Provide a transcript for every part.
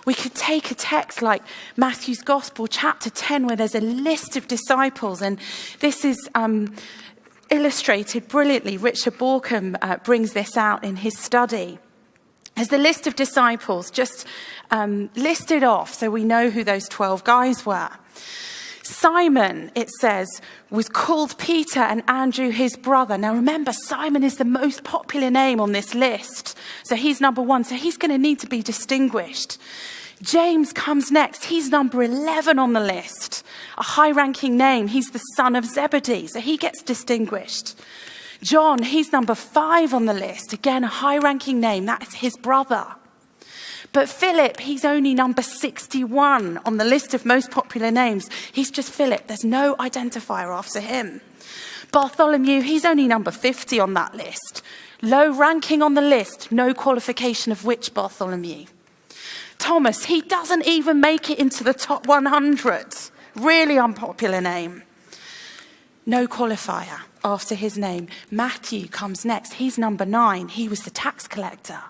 We could take a text like Matthew's Gospel, chapter 10, where there's a list of disciples, and this is illustrated brilliantly. Richard Borkham brings this out in his study. As the list of disciples just listed off, so we know who those 12 guys were. Simon, it says, was called Peter, and Andrew his brother. Now remember, Simon is the most popular name on this list. So he's number 1, so he's going to need to be distinguished. James comes next. He's number 11 on the list. A high-ranking name. He's the son of Zebedee, so he gets distinguished. John, he's number 5 on the list. Again, a high-ranking name. That's his brother. But Philip, he's only number 61 on the list of most popular names. He's just Philip. There's no identifier after him. Bartholomew, he's only number 50 on that list. Low ranking on the list, no qualification of which Bartholomew. Thomas, he doesn't even make it into the top 100. Really unpopular name. No qualifier after his name. Matthew comes next. He's number 9. He was the tax collector.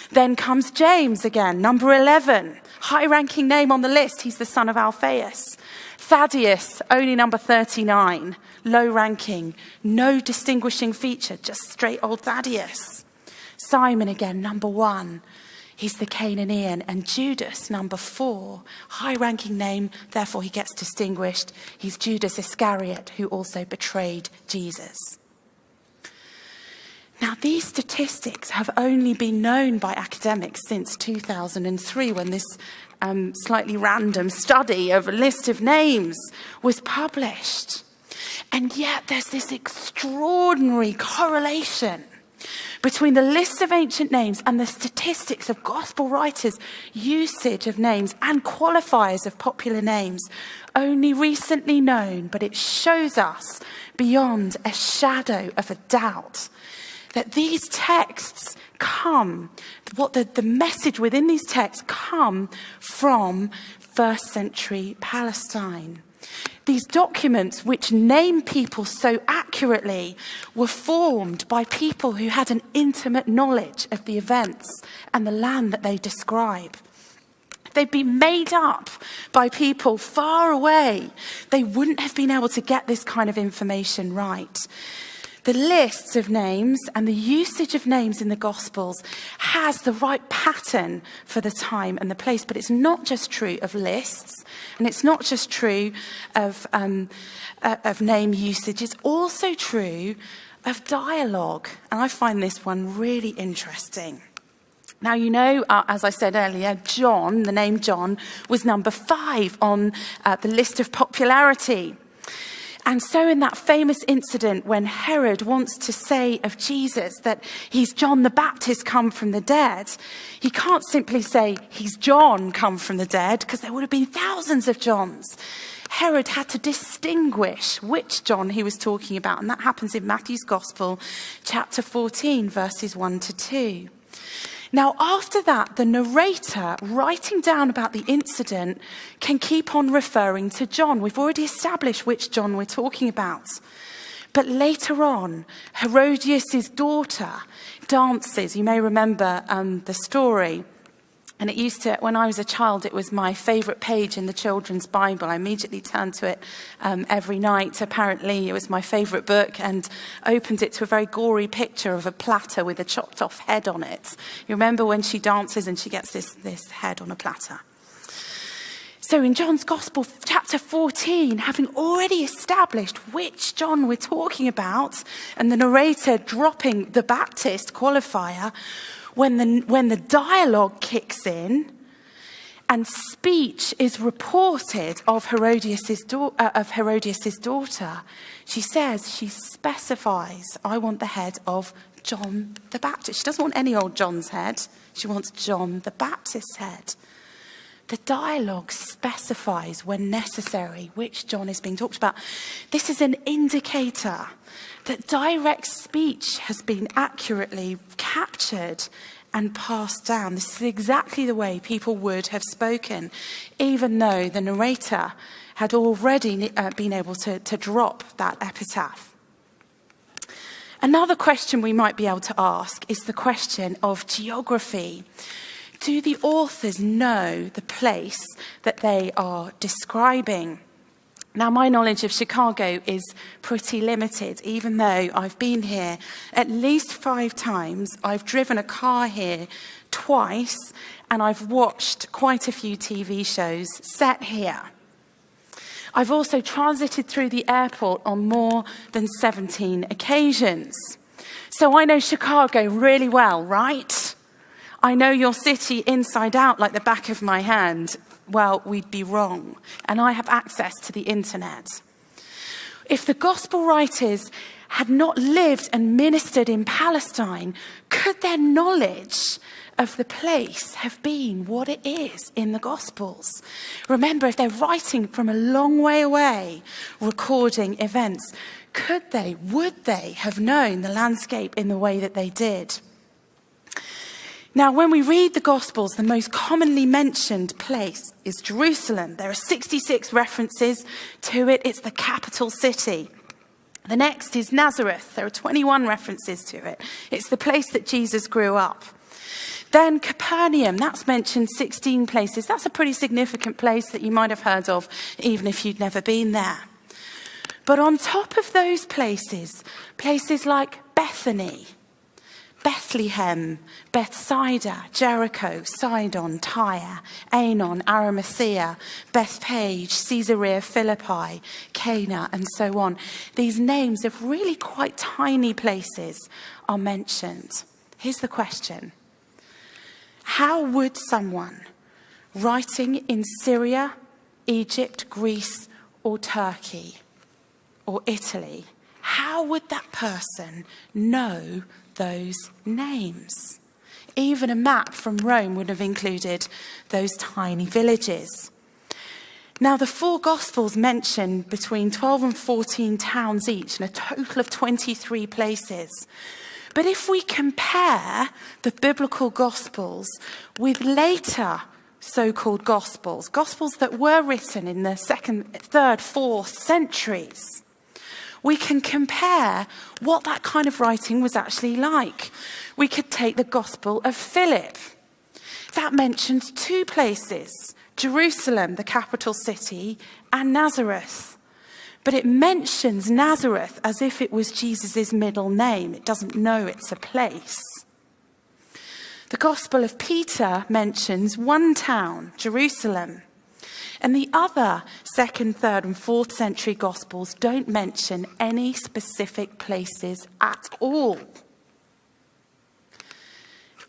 Then comes James again, number 11. High-ranking name on the list. He's the son of Alphaeus. Thaddeus, only number 39. Low ranking. No distinguishing feature. Just straight old Thaddeus. Simon again, number 1. He's the Canaanian. And Judas, number 4. High-ranking name, therefore he gets distinguished. He's Judas Iscariot, who also betrayed Jesus. Now, these statistics have only been known by academics since 2003, when this slightly random study of a list of names was published. And yet there's this extraordinary correlation between the list of ancient names and the statistics of gospel writers' usage of names and qualifiers of popular names, only recently known, but it shows us beyond a shadow of a doubt that these texts come, the message within these texts come from first century Palestine. These documents, which name people so accurately, were formed by people who had an intimate knowledge of the events and the land that they describe. They'd been made up by people far away. They wouldn't have been able to get this kind of information right. The lists of names and the usage of names in the Gospels has the right pattern for the time and the place, but it's not just true of lists, and it's not just true of name usage, it's also true of dialogue. And I find this one really interesting. Now, you know, as I said earlier, John, the name John, was number 5 on the list of popularity. And so in that famous incident when Herod wants to say of Jesus that he's John the Baptist come from the dead, he can't simply say he's John come from the dead, because there would have been thousands of Johns. Herod had to distinguish which John he was talking about, and that happens in Matthew's Gospel, chapter 14, verses 1 to 2. Now, after that, the narrator, writing down about the incident, can keep on referring to John. We've already established which John we're talking about. But later on, Herodias' daughter dances. You may remember the story. And it used to, when I was a child, it was my favourite page in the children's Bible. I immediately turned to it every night. Apparently, it was my favourite book, and opened it to a very gory picture of a platter with a chopped off head on it. You remember when she dances and she gets this head on a platter. So in John's Gospel, chapter 14, having already established which John we're talking about, and the narrator dropping the Baptist qualifier, when the dialogue kicks in and speech is reported of Herodias' daughter, she specifies, I want the head of John the Baptist. She doesn't want any old John's head. She wants John the Baptist's head. The dialogue specifies when necessary which John is being talked about. This is an indicator that direct speech has been accurately captured and passed down. This is exactly the way people would have spoken, even though the narrator had already been able to drop that epitaph. Another question we might be able to ask is the question of geography. Do the authors know the place that they are describing? Now, my knowledge of Chicago is pretty limited, even though I've been here at least 5 times. I've driven a car here twice, and I've watched quite a few TV shows set here. I've also transited through the airport on more than 17 occasions. So I know Chicago really well, right? I know your city inside out like the back of my hand. Well, we'd be wrong. And I have access to the internet. If the gospel writers had not lived and ministered in Palestine, could their knowledge of the place have been what it is in the Gospels? Remember, if they're writing from a long way away, recording events, would they have known the landscape in the way that they did? Now, when we read the Gospels, the most commonly mentioned place is Jerusalem. There are 66 references to it. It's the capital city. The next is Nazareth. There are 21 references to it. It's the place that Jesus grew up. Then Capernaum, that's mentioned 16 places. That's a pretty significant place that you might have heard of, even if you'd never been there. But on top of those places like Bethany, Bethlehem, Bethsaida, Jericho, Sidon, Tyre, Aenon, Arimathea, Bethpage, Caesarea Philippi, Cana, and so on. These names of really quite tiny places are mentioned. Here's the question. How would someone writing in Syria, Egypt, Greece, or Turkey, or Italy, how would that person know those names? Even a map from Rome would have included those tiny villages. Now, the 4 Gospels mention between 12 and 14 towns each, and a total of 23 places. But if we compare the biblical Gospels with later so-called Gospels that were written in the 2nd, 3rd, 4th centuries, we can compare what that kind of writing was actually like. We could take the Gospel of Philip. That mentions 2 places, Jerusalem, the capital city, and Nazareth. But it mentions Nazareth as if it was Jesus' middle name. It doesn't know it's a place. The Gospel of Peter mentions 1 town, Jerusalem. And the other 2nd, 3rd, and 4th century Gospels don't mention any specific places at all.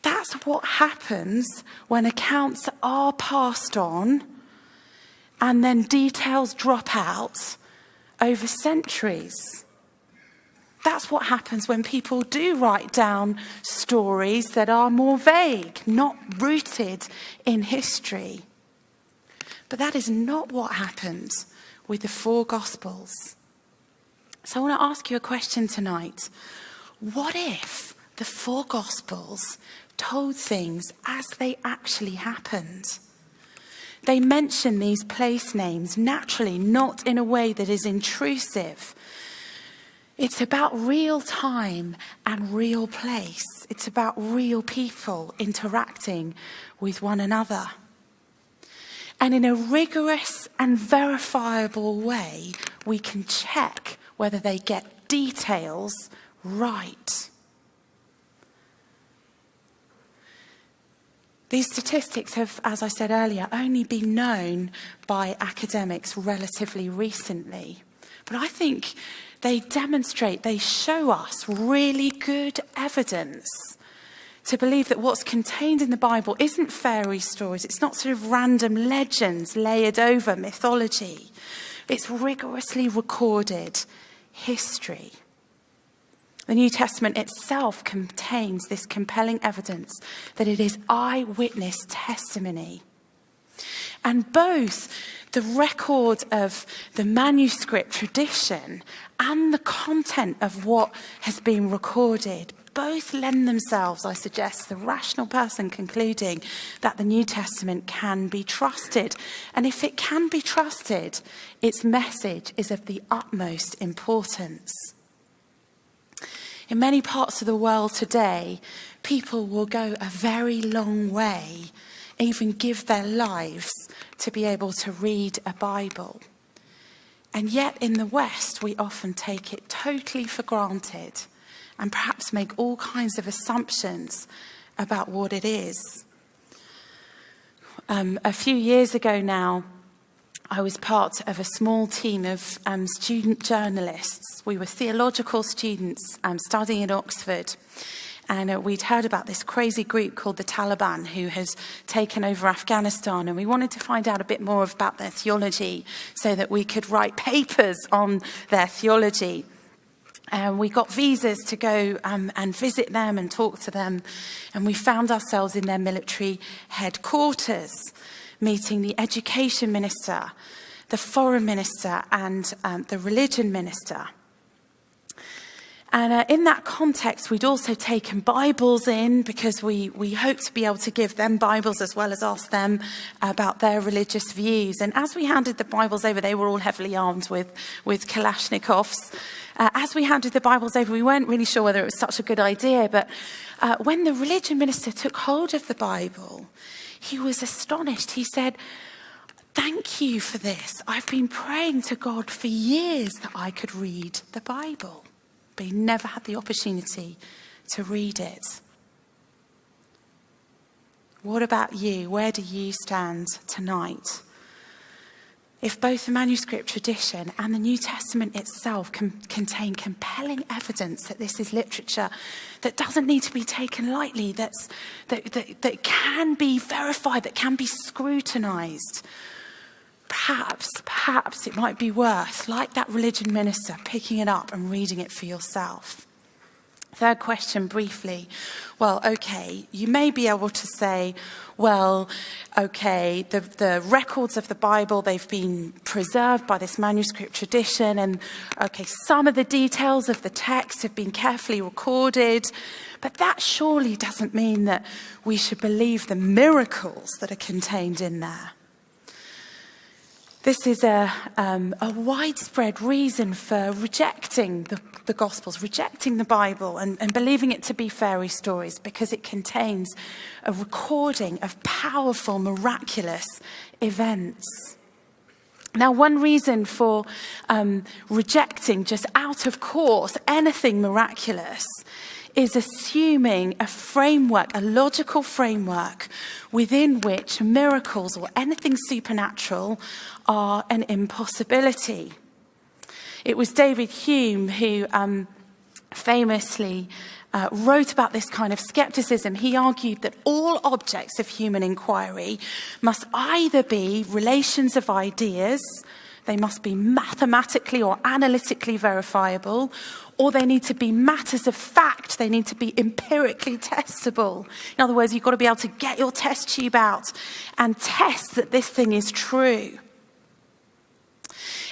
That's what happens when accounts are passed on and then details drop out over centuries. That's what happens when people do write down stories that are more vague, not rooted in history. But that is not what happened with the 4 Gospels. So I want to ask you a question tonight. What if the 4 Gospels told things as they actually happened? They mention these place names naturally, not in a way that is intrusive. It's about real time and real place. It's about real people interacting with one another. And in a rigorous and verifiable way, we can check whether they get details right. These statistics have, as I said earlier, only been known by academics relatively recently. But I think they demonstrate, they show us really good evidence to believe that what's contained in the Bible isn't fairy stories. It's not sort of random legends layered over mythology. It's rigorously recorded history. The New Testament itself contains this compelling evidence that it is eyewitness testimony. And both the record of the manuscript tradition and the content of what has been recorded both lend themselves, I suggest, the rational person concluding that the New Testament can be trusted. And if it can be trusted, its message is of the utmost importance. In many parts of the world today, people will go a very long way, even give their lives to be able to read a Bible. And yet in the West, we often take it totally for granted and perhaps make all kinds of assumptions about what it is. A few years ago now, I was part of a small team of student journalists. We were theological students studying at Oxford. And we'd heard about this crazy group called the Taliban who has taken over Afghanistan. And we wanted to find out a bit more about their theology so that we could write papers on their theology. And we got visas to go and visit them and talk to them. And we found ourselves in their military headquarters, meeting the education minister, the foreign minister, and the religion minister. And in that context, we'd also taken Bibles in because we hoped to be able to give them Bibles as well as ask them about their religious views. And as we handed the Bibles over, they were all heavily armed with Kalashnikovs. As we handed the Bibles over, we weren't really sure whether it was such a good idea. But when the religion minister took hold of the Bible, he was astonished. He said, "Thank you for this. I've been praying to God for years that I could read the Bible." But he never had the opportunity to read it. What about you? Where do you stand tonight? If both the manuscript tradition and the New Testament itself contain compelling evidence that this is literature that doesn't need to be taken lightly, that can be verified, that can be scrutinized, perhaps it might be worth, like that religion minister, picking it up and reading it for yourself. Third question, briefly. Well, okay, you may be able to say, well, okay, the records of the Bible, they've been preserved by this manuscript tradition, and okay, some of the details of the text have been carefully recorded, but that surely doesn't mean that we should believe the miracles that are contained in there. This is a widespread reason for rejecting the Gospels, rejecting the Bible and believing it to be fairy stories, because it contains a recording of powerful, miraculous events. Now, one reason for rejecting just out of course anything miraculous is assuming a framework, a logical framework within which miracles or anything supernatural are an impossibility. It was David Hume who famously wrote about this kind of skepticism. He argued that all objects of human inquiry must either be relations of ideas, they must be mathematically or analytically verifiable, or they need to be matters of fact. They need to be empirically testable. In other words, you've got to be able to get your test tube out and test that this thing is true.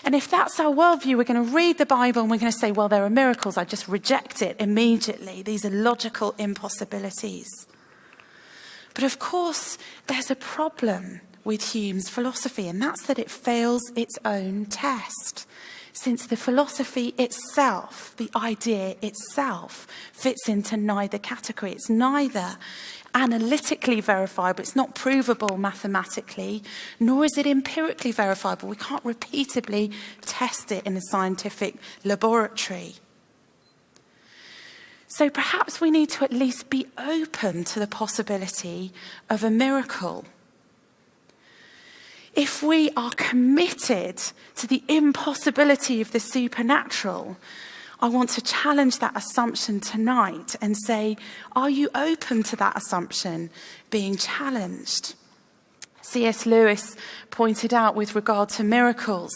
And if that's our worldview, we're going to read the Bible and we're going to say, well, there are miracles. I just reject it immediately. These are logical impossibilities. But of course, there's a problem with Hume's philosophy, and that's that it fails its own test. Since the philosophy itself, the idea itself, fits into neither category. It's neither analytically verifiable, it's not provable mathematically, nor is it empirically verifiable. We can't repeatedly test it in a scientific laboratory. So perhaps we need to at least be open to the possibility of a miracle. If we are committed to the impossibility of the supernatural, I want to challenge that assumption tonight and say, are you open to that assumption being challenged? C.S. Lewis pointed out with regard to miracles,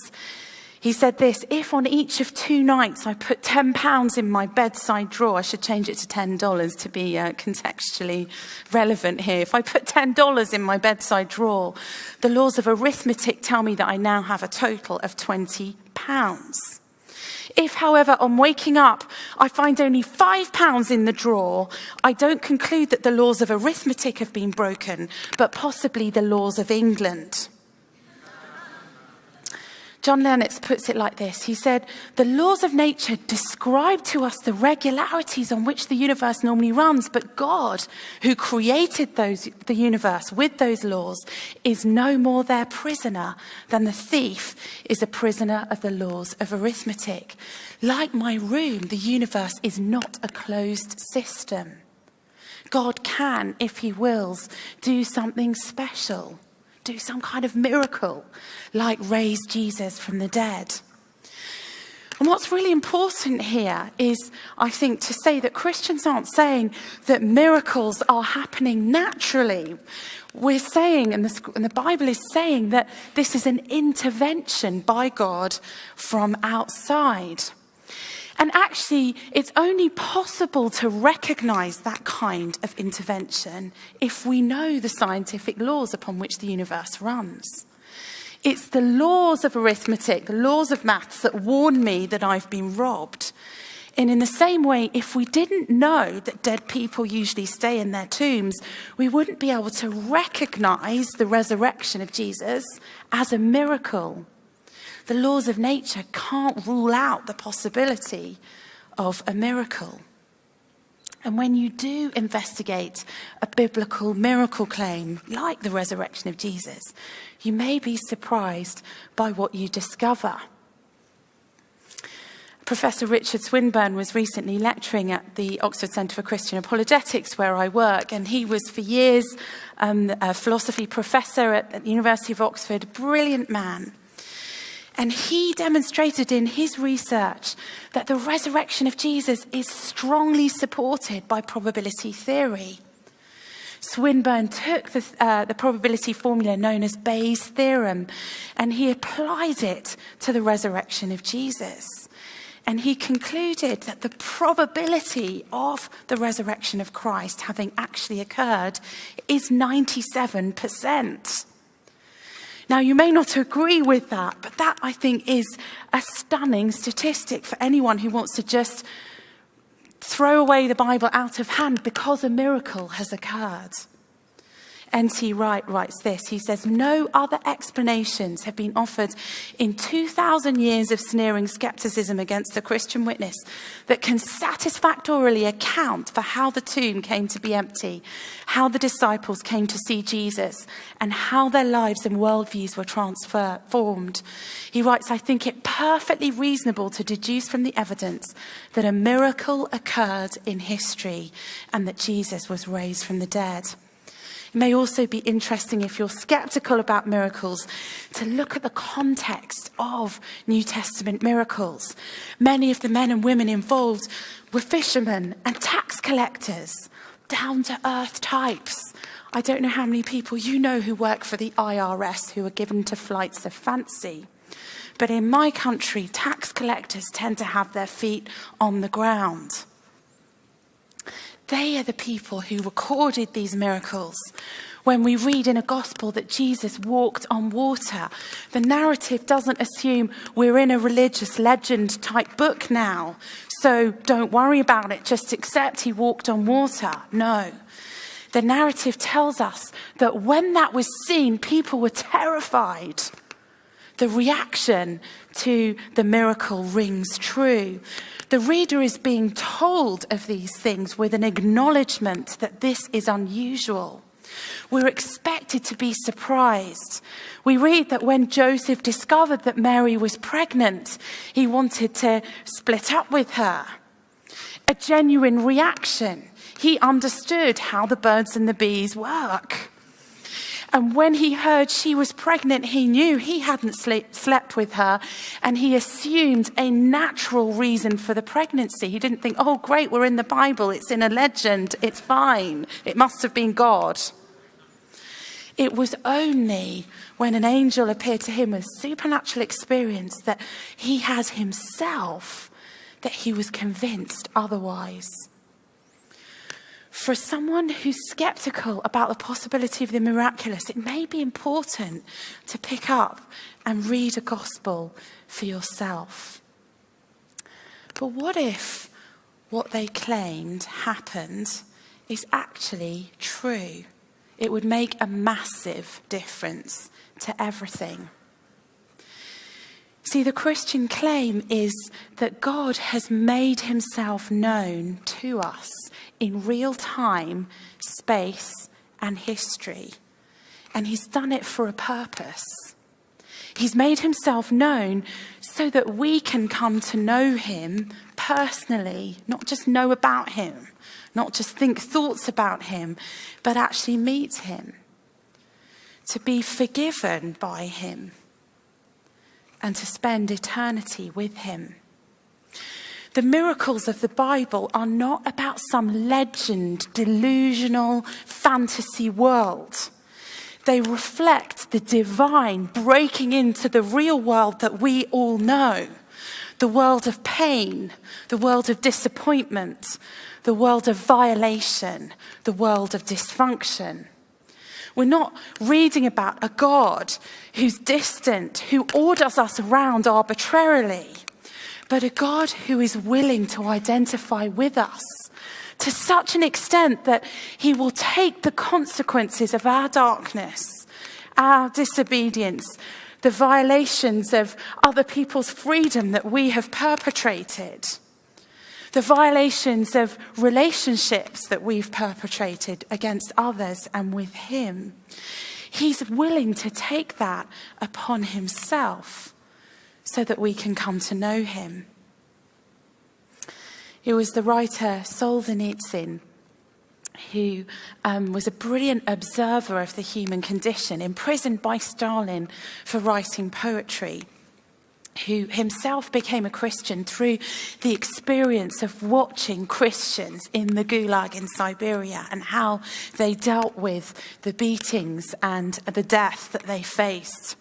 he said this: if on each of 2 nights I put £10 in my bedside drawer, I should change it to $10 to be contextually relevant here. If I put $10 in my bedside drawer, the laws of arithmetic tell me that I now have a total of £20. If, however, on waking up, I find only £5 in the drawer, I don't conclude that the laws of arithmetic have been broken, but possibly the laws of England. John Lennox puts it like this. He said, the laws of nature describe to us the regularities on which the universe normally runs, but God, who created the universe with those laws, is no more their prisoner than the thief is a prisoner of the laws of arithmetic. Like my room, the universe is not a closed system. God can, if he wills, do something special. Do some kind of miracle, like raise Jesus from the dead. And what's really important here is, I think, to say that Christians aren't saying that miracles are happening naturally. We're saying, and the Bible is saying, that this is an intervention by God from outside. And actually, it's only possible to recognize that kind of intervention if we know the scientific laws upon which the universe runs. It's the laws of arithmetic, the laws of maths that warn me that I've been robbed. And in the same way, if we didn't know that dead people usually stay in their tombs, we wouldn't be able to recognize the resurrection of Jesus as a miracle. The laws of nature can't rule out the possibility of a miracle. And when you do investigate a biblical miracle claim, like the resurrection of Jesus, you may be surprised by what you discover. Professor Richard Swinburne was recently lecturing at the Oxford Centre for Christian Apologetics, where I work, and he was for years a philosophy professor at the University of Oxford, a brilliant man. And he demonstrated in his research that the resurrection of Jesus is strongly supported by probability theory. Swinburne took the probability formula known as Bayes' theorem, and he applied it to the resurrection of Jesus. And he concluded that the probability of the resurrection of Christ having actually occurred is 97%. Now, you may not agree with that, but that, I think, is a stunning statistic for anyone who wants to just throw away the Bible out of hand because a miracle has occurred. N.T. Wright writes this. He says, no other explanations have been offered in 2,000 years of sneering skepticism against the Christian witness that can satisfactorily account for how the tomb came to be empty, how the disciples came to see Jesus, and how their lives and worldviews were transformed. He writes, I think it perfectly reasonable to deduce from the evidence that a miracle occurred in history and that Jesus was raised from the dead. It may also be interesting, if you're skeptical about miracles, to look at the context of New Testament miracles. Many of the men and women involved were fishermen and tax collectors, down-to-earth types. I don't know how many people you know who work for the IRS who are given to flights of fancy. But in my country, tax collectors tend to have their feet on the ground. They are the people who recorded these miracles. When we read in a gospel that Jesus walked on water, the narrative doesn't assume we're in a religious legend type book now. So don't worry about it, just accept he walked on water. No. The narrative tells us that when that was seen, people were terrified. The reaction to the miracle rings true. The reader is being told of these things with an acknowledgement that this is unusual. We're expected to be surprised. We read that when Joseph discovered that Mary was pregnant, he wanted to split up with her. A genuine reaction. He understood how the birds and the bees work. And when he heard she was pregnant, he knew he hadn't slept with her, and he assumed a natural reason for the pregnancy. He didn't think, oh, great, we're in the Bible, it's in a legend, it's fine, it must have been God. It was only when an angel appeared to him with supernatural experience that he has himself that he was convinced otherwise. For someone who's skeptical about the possibility of the miraculous, it may be important to pick up and read a gospel for yourself. But what if what they claimed happened is actually true? It would make a massive difference to everything. See, the Christian claim is that God has made himself known to us in real time, space, and history. And he's done it for a purpose. He's made himself known so that we can come to know him personally, not just know about him, not just think thoughts about him, but actually meet him, to be forgiven by him, and to spend eternity with him. The miracles of the Bible are not about some legend, delusional fantasy world. They reflect the divine breaking into the real world that we all know. The world of pain, the world of disappointment, the world of violation, the world of dysfunction. We're not reading about a God who's distant, who orders us around arbitrarily, but a God who is willing to identify with us to such an extent that he will take the consequences of our darkness, our disobedience, the violations of other people's freedom that we have perpetrated, the violations of relationships that we've perpetrated against others and with him. He's willing to take that upon himself so that we can come to know him. It was the writer Solzhenitsyn who was a brilliant observer of the human condition, imprisoned by Stalin for writing poetry, who himself became a Christian through the experience of watching Christians in the Gulag in Siberia and how they dealt with the beatings and the death that they faced.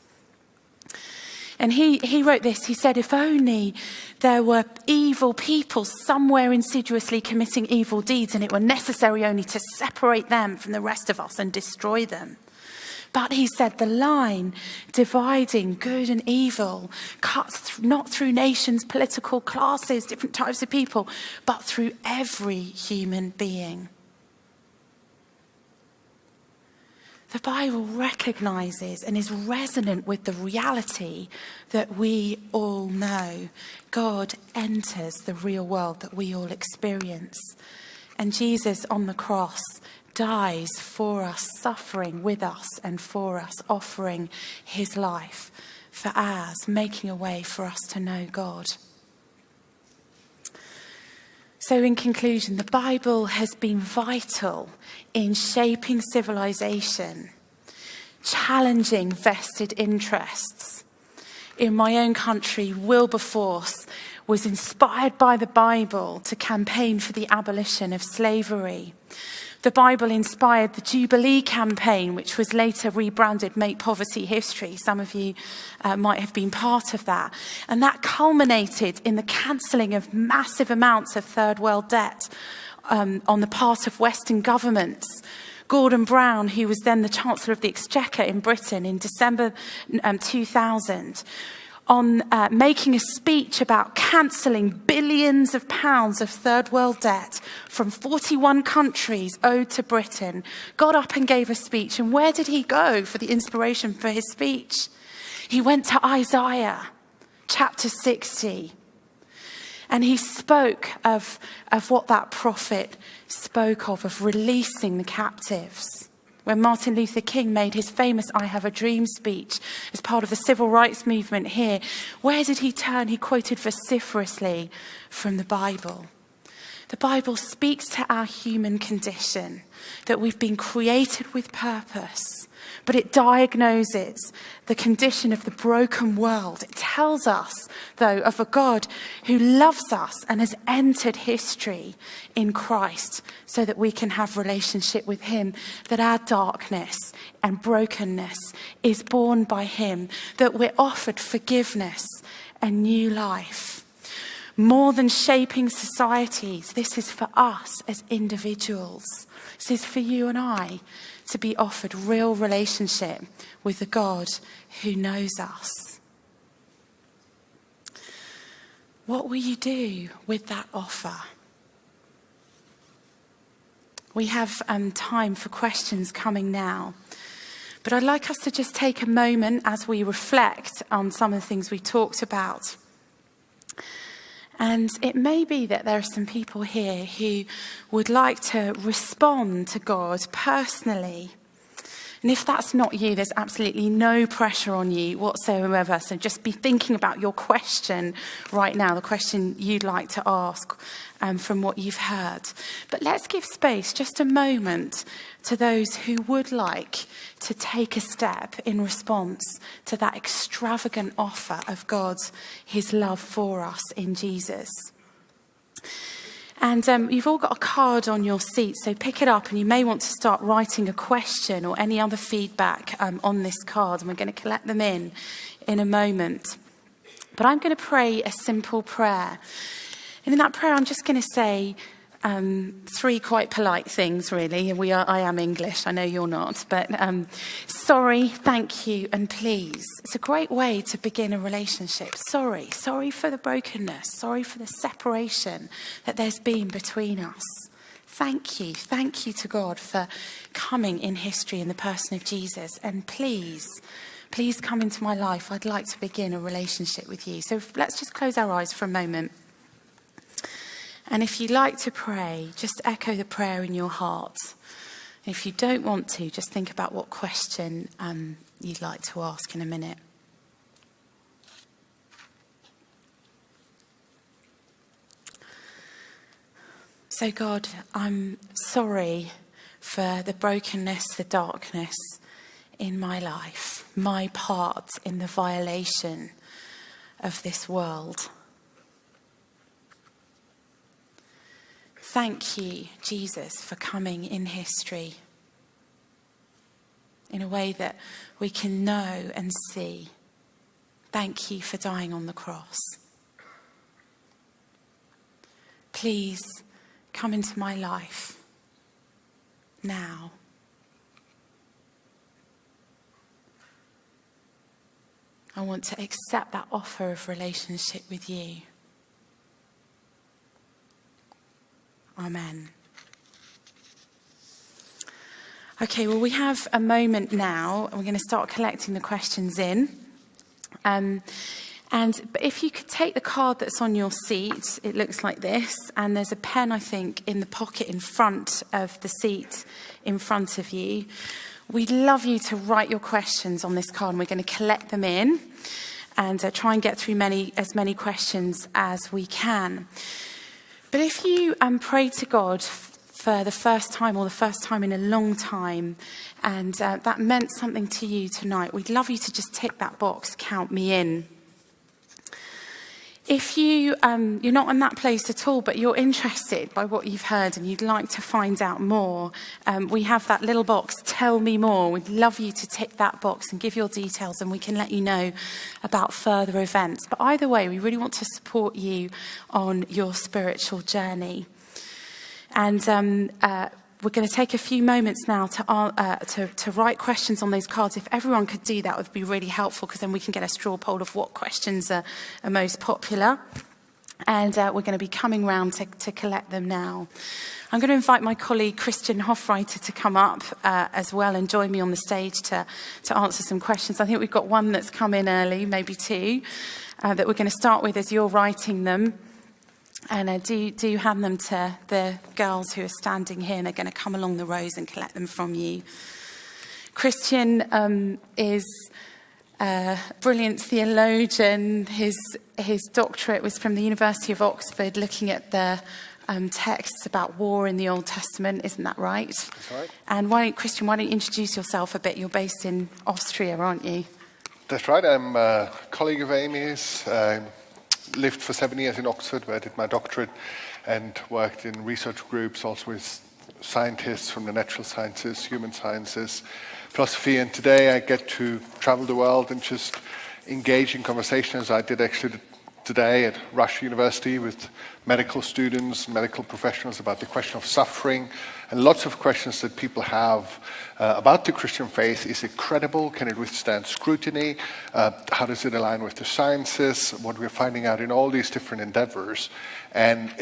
And he wrote this. He said, if only there were evil people somewhere insidiously committing evil deeds and it were necessary only to separate them from the rest of us and destroy them. But he said the line dividing good and evil cuts not through nations, political classes, different types of people, but through every human being. The Bible recognizes and is resonant with the reality that we all know. God enters the real world that we all experience. And Jesus on the cross dies for us, suffering with us and for us, offering his life for ours, making a way for us to know God. So in conclusion, the Bible has been vital in shaping civilization, challenging vested interests. In my own country, Wilberforce was inspired by the Bible to campaign for the abolition of slavery. The Bible inspired the Jubilee campaign, which was later rebranded Make Poverty History. Some of you might have been part of that. And that culminated in the cancelling of massive amounts of third world debt on the part of Western governments. Gordon Brown, who was then the Chancellor of the Exchequer in Britain in December 2000, on making a speech about cancelling billions of pounds of third world debt from 41 countries owed to Britain, got up and gave a speech. And where did he go for the inspiration for his speech? He went to Isaiah chapter 60. And he spoke of what that prophet spoke of releasing the captives. When Martin Luther King made his famous I Have a Dream speech as part of the civil rights movement here, where did he turn? He quoted vociferously from the Bible. The Bible speaks to our human condition, that we've been created with purpose, but it diagnoses the condition of the broken world. It tells us, though, of a God who loves us and has entered history in Christ so that we can have relationship with him, that our darkness and brokenness is borne by him, that we're offered forgiveness and new life. More than shaping societies, this is for us as individuals. This is for you and I to be offered real relationship with the God who knows us. What will you do with that offer? We have time for questions coming now. But I'd like us to just take a moment as we reflect on some of the things we talked about. And it may be that there are some people here who would like to respond to God personally. And if that's not you, there's absolutely no pressure on you whatsoever. So just be thinking about your question right now, the question you'd like to ask from what you've heard. But let's give space, just a moment, to those who would like to take a step in response to that extravagant offer of God, his love for us in Jesus. And you've all got a card on your seat, so pick it up, and you may want to start writing a question or any other feedback on this card, and we're going to collect them in a moment. But I'm going to pray a simple prayer. And in that prayer, I'm just going to say three quite polite things, really. I am English, I know you're not, but sorry, thank you, and please. It's a great way to begin a relationship. Sorry for the brokenness, sorry for the separation that there's been between us. Thank you to God for coming in history in the person of Jesus, and please come into my life. I'd like to begin a relationship with you. So let's just close our eyes for a moment. And if you'd like to pray, just echo the prayer in your heart. And if you don't want to, just think about what question you'd like to ask in a minute. So God, I'm sorry for the brokenness, the darkness in my life, my part in the violation of this world. Thank you, Jesus, for coming in history in a way that we can know and see. Thank you for dying on the cross. Please come into my life now. I want to accept that offer of relationship with you. Amen. Okay, well, we have a moment now, and we're going to start collecting the questions in. But if you could take the card that's on your seat, it looks like this, and there's a pen, I think, in the pocket in front of the seat in front of you. We'd love you to write your questions on this card, and we're going to collect them in and try and get through as many questions as we can. But if you pray to God for the first time or the first time in a long time, and that meant something to you tonight, we'd love you to just tick that box, count me in. If you're not in that place at all, but you're interested by what you've heard and you'd like to find out more, we have that little box, tell me more. We'd love you to tick that box and give your details, and we can let you know about further events. But either way, we really want to support you on your spiritual journey. And we're going to take a few moments now to write questions on those cards. If everyone could do that, it would be really helpful, because then we can get a straw poll of what questions are most popular. And we're going to be coming round to collect them now. I'm going to invite my colleague Christian Hoffreiter to come up as well and join me on the stage to answer some questions. I think we've got one that's come in early, maybe two, that we're going to start with as you're writing them. And do hand them to the girls who are standing here, and they're going to come along the rows and collect them from you. Christian is a brilliant theologian. His doctorate was from the University of Oxford, looking at the texts about war in the Old Testament. Isn't that right? That's right. And Christian, why don't you introduce yourself a bit? You're based in Austria, aren't you? That's right. I'm a colleague of Amy's. Lived for 7 years in Oxford, where I did my doctorate, and worked in research groups, also with scientists from the natural sciences, human sciences, philosophy. And today I get to travel the world and just engage in conversations. I did actually the today at Rush University with medical students, medical professionals about the question of suffering, and lots of questions that people have about the Christian faith. Is it credible? Can it withstand scrutiny? How does it align with the sciences? What we're finding out in all these different endeavors. And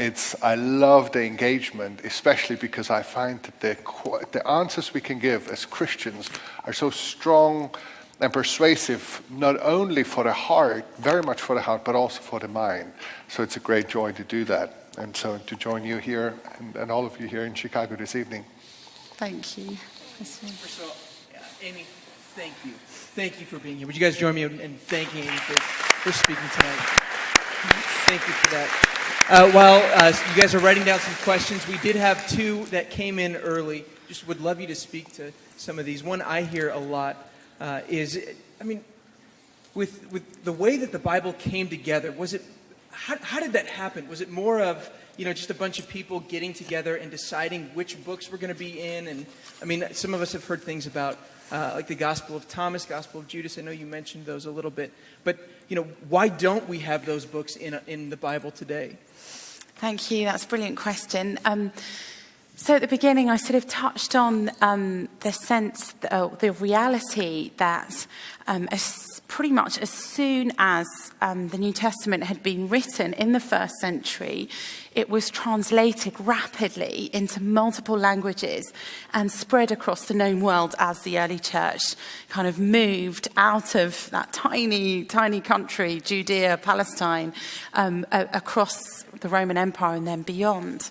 I love the engagement, especially because I find that the answers we can give as Christians are so strong and persuasive, not only for the heart, very much for the heart, but also for the mind. So it's a great joy to do that. And so to join you here and all of you here in Chicago this evening. Thank you. First of all, Amy, thank you. Thank you for being here. Would you guys join me in thanking Amy for speaking tonight? Thank you for that. While you guys are writing down some questions, we did have two that came in early. Just would love you to speak to some of these. One I hear a lot is, with the way that the Bible came together, how did that happen? Was it more of, just a bunch of people getting together and deciding which books we're going to be in? And some of us have heard things about like the Gospel of Thomas, Gospel of Judas. I know you mentioned those a little bit, but why don't we have those books in the Bible today? Thank you. That's a brilliant question. So at the beginning, I sort of touched on the sense, the reality that pretty much as soon as the New Testament had been written in the first century, it was translated rapidly into multiple languages and spread across the known world as the early church kind of moved out of that tiny, tiny country, Judea, Palestine, across the Roman Empire and then beyond.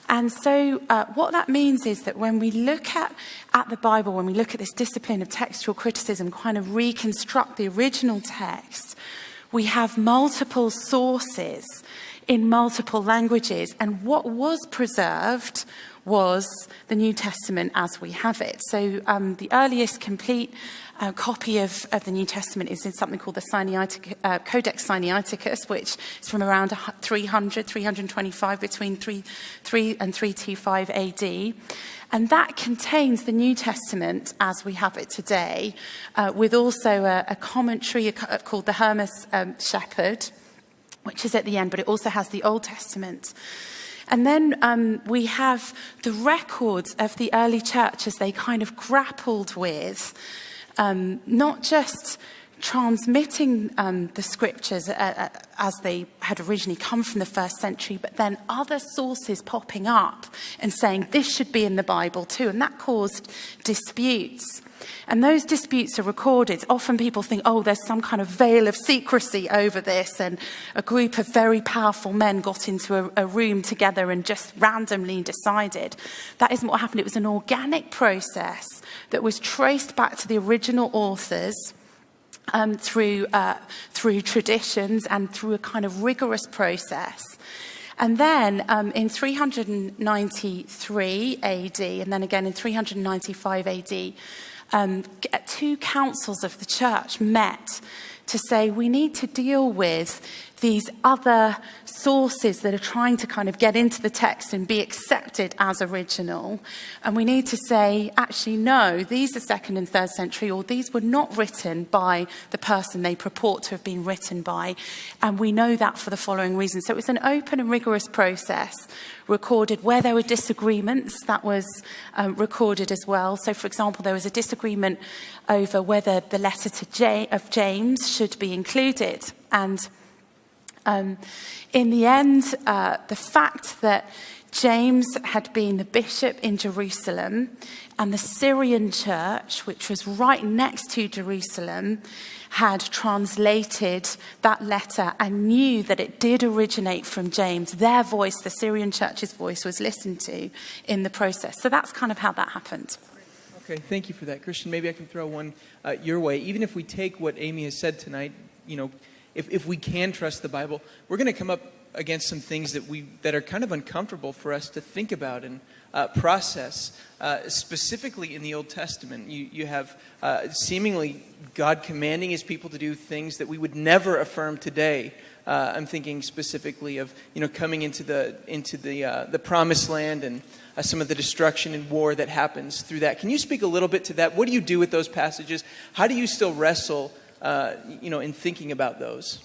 And so what that means is that when we look at the Bible, when we look at this discipline of textual criticism, kind of reconstruct the original text, we have multiple sources in multiple languages. And what was preserved was the New Testament as we have it. So the earliest complete copy of the New Testament is in something called the Codex Sinaiticus, which is from around 325, between 3 and 325 AD. And that contains the New Testament as we have it today, with also a commentary called the Hermas Shepherd, which is at the end, but it also has the Old Testament. And then we have the records of the early church as they kind of grappled with not just transmitting the scriptures as they had originally come from the first century, but then other sources popping up and saying this should be in the Bible too. And that caused disputes. And those disputes are recorded. Often people think, there's some kind of veil of secrecy over this, and a group of very powerful men got into a room together and just randomly decided. That isn't what happened. It was an organic process that was traced back to the original authors through traditions and through a kind of rigorous process. And then in 393 AD, and then again in 395 AD, two councils of the church met to say we need to deal with these other sources that are trying to kind of get into the text and be accepted as original. And we need to say, actually, no, these are 2nd and 3rd century, or these were not written by the person they purport to have been written by. And we know that for the following reasons. So it was an open and rigorous process, recorded where there were disagreements. That was recorded as well. So, for example, there was a disagreement over whether the letter of James should be included. And in the end, the fact that James had been the bishop in Jerusalem and the Syrian church, which was right next to Jerusalem, had translated that letter and knew that it did originate from James. Their voice, the Syrian church's voice, was listened to in the process. So that's kind of how that happened. Okay, thank you for that. Christian, maybe I can throw one your way. Even if we take what Amy has said tonight, if we can trust the Bible, we're going to come up against some things that are kind of uncomfortable for us to think about and process. Specifically in the Old Testament, you have seemingly God commanding His people to do things that we would never affirm today. I'm thinking specifically of coming into the Promised Land and some of the destruction and war that happens through that. Can you speak a little bit to that? What do you do with those passages? How do you still wrestle in thinking about those?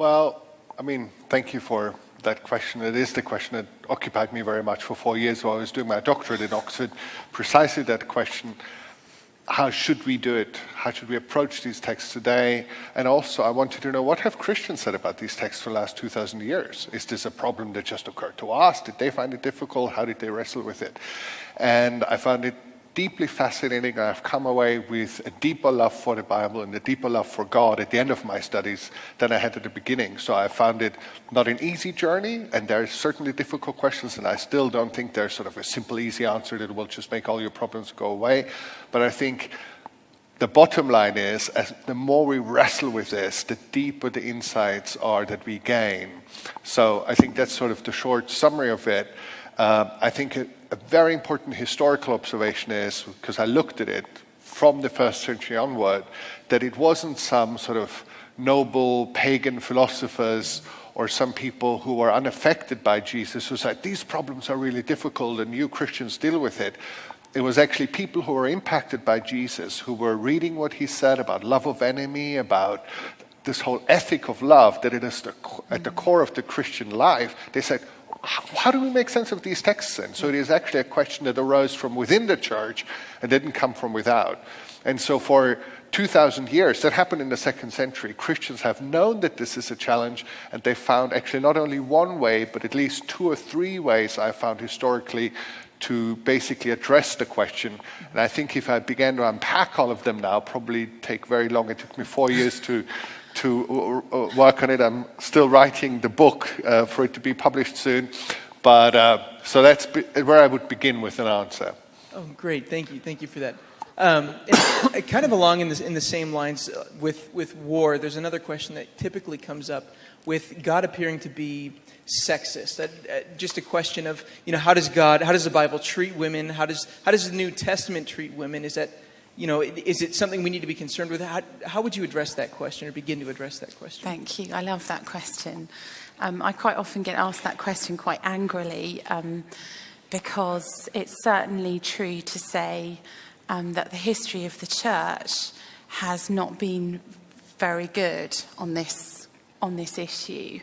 Well, I mean, thank you for that question. It is the question that occupied me very much for 4 years while I was doing my doctorate in Oxford. Precisely that question: how should we do it? How should we approach these texts today? And also, I wanted to know, what have Christians said about these texts for the last 2,000 years? Is this a problem that just occurred to us? Did they find it difficult? How did they wrestle with it? And I found it deeply fascinating. I've come away with a deeper love for the Bible and a deeper love for God at the end of my studies than I had at the beginning. So I found it not an easy journey, and there are certainly difficult questions, and I still don't think there's sort of a simple, easy answer that will just make all your problems go away. But I think the bottom line is, as the more we wrestle with this, the deeper the insights are that we gain. So I think that's sort of the short summary of it. I think a very important historical observation is, because I looked at it from the first century onward, that it wasn't some sort of noble pagan philosophers or some people who were unaffected by Jesus who said, these problems are really difficult and you Christians deal with it. It was actually people who were impacted by Jesus, who were reading what he said about love of enemy, about this whole ethic of love, that it is at the core of the Christian life. They said, how do we make sense of these texts then? So it is actually a question that arose from within the church and didn't come from without. And so for 2,000 years, that happened in the 2nd century, Christians have known that this is a challenge, and they found actually not only one way, but at least 2 or 3 ways I found historically to basically address the question. And I think if I began to unpack all of them now, probably take very long. It took me 4 years to work on it. I'm still writing the book for it to be published soon. But so that's where I would begin with an answer. Oh, great. Thank you for that. And kind of along in the same lines with war, there's another question that typically comes up with God appearing to be sexist. Just a question of, how does the Bible treat women? How does the New Testament treat women? Is it something we need to be concerned with? How would you address that question, or begin to address that question? Thank you. I love that question. I quite often get asked that question quite angrily, because it's certainly true to say that the history of the church has not been very good on this issue.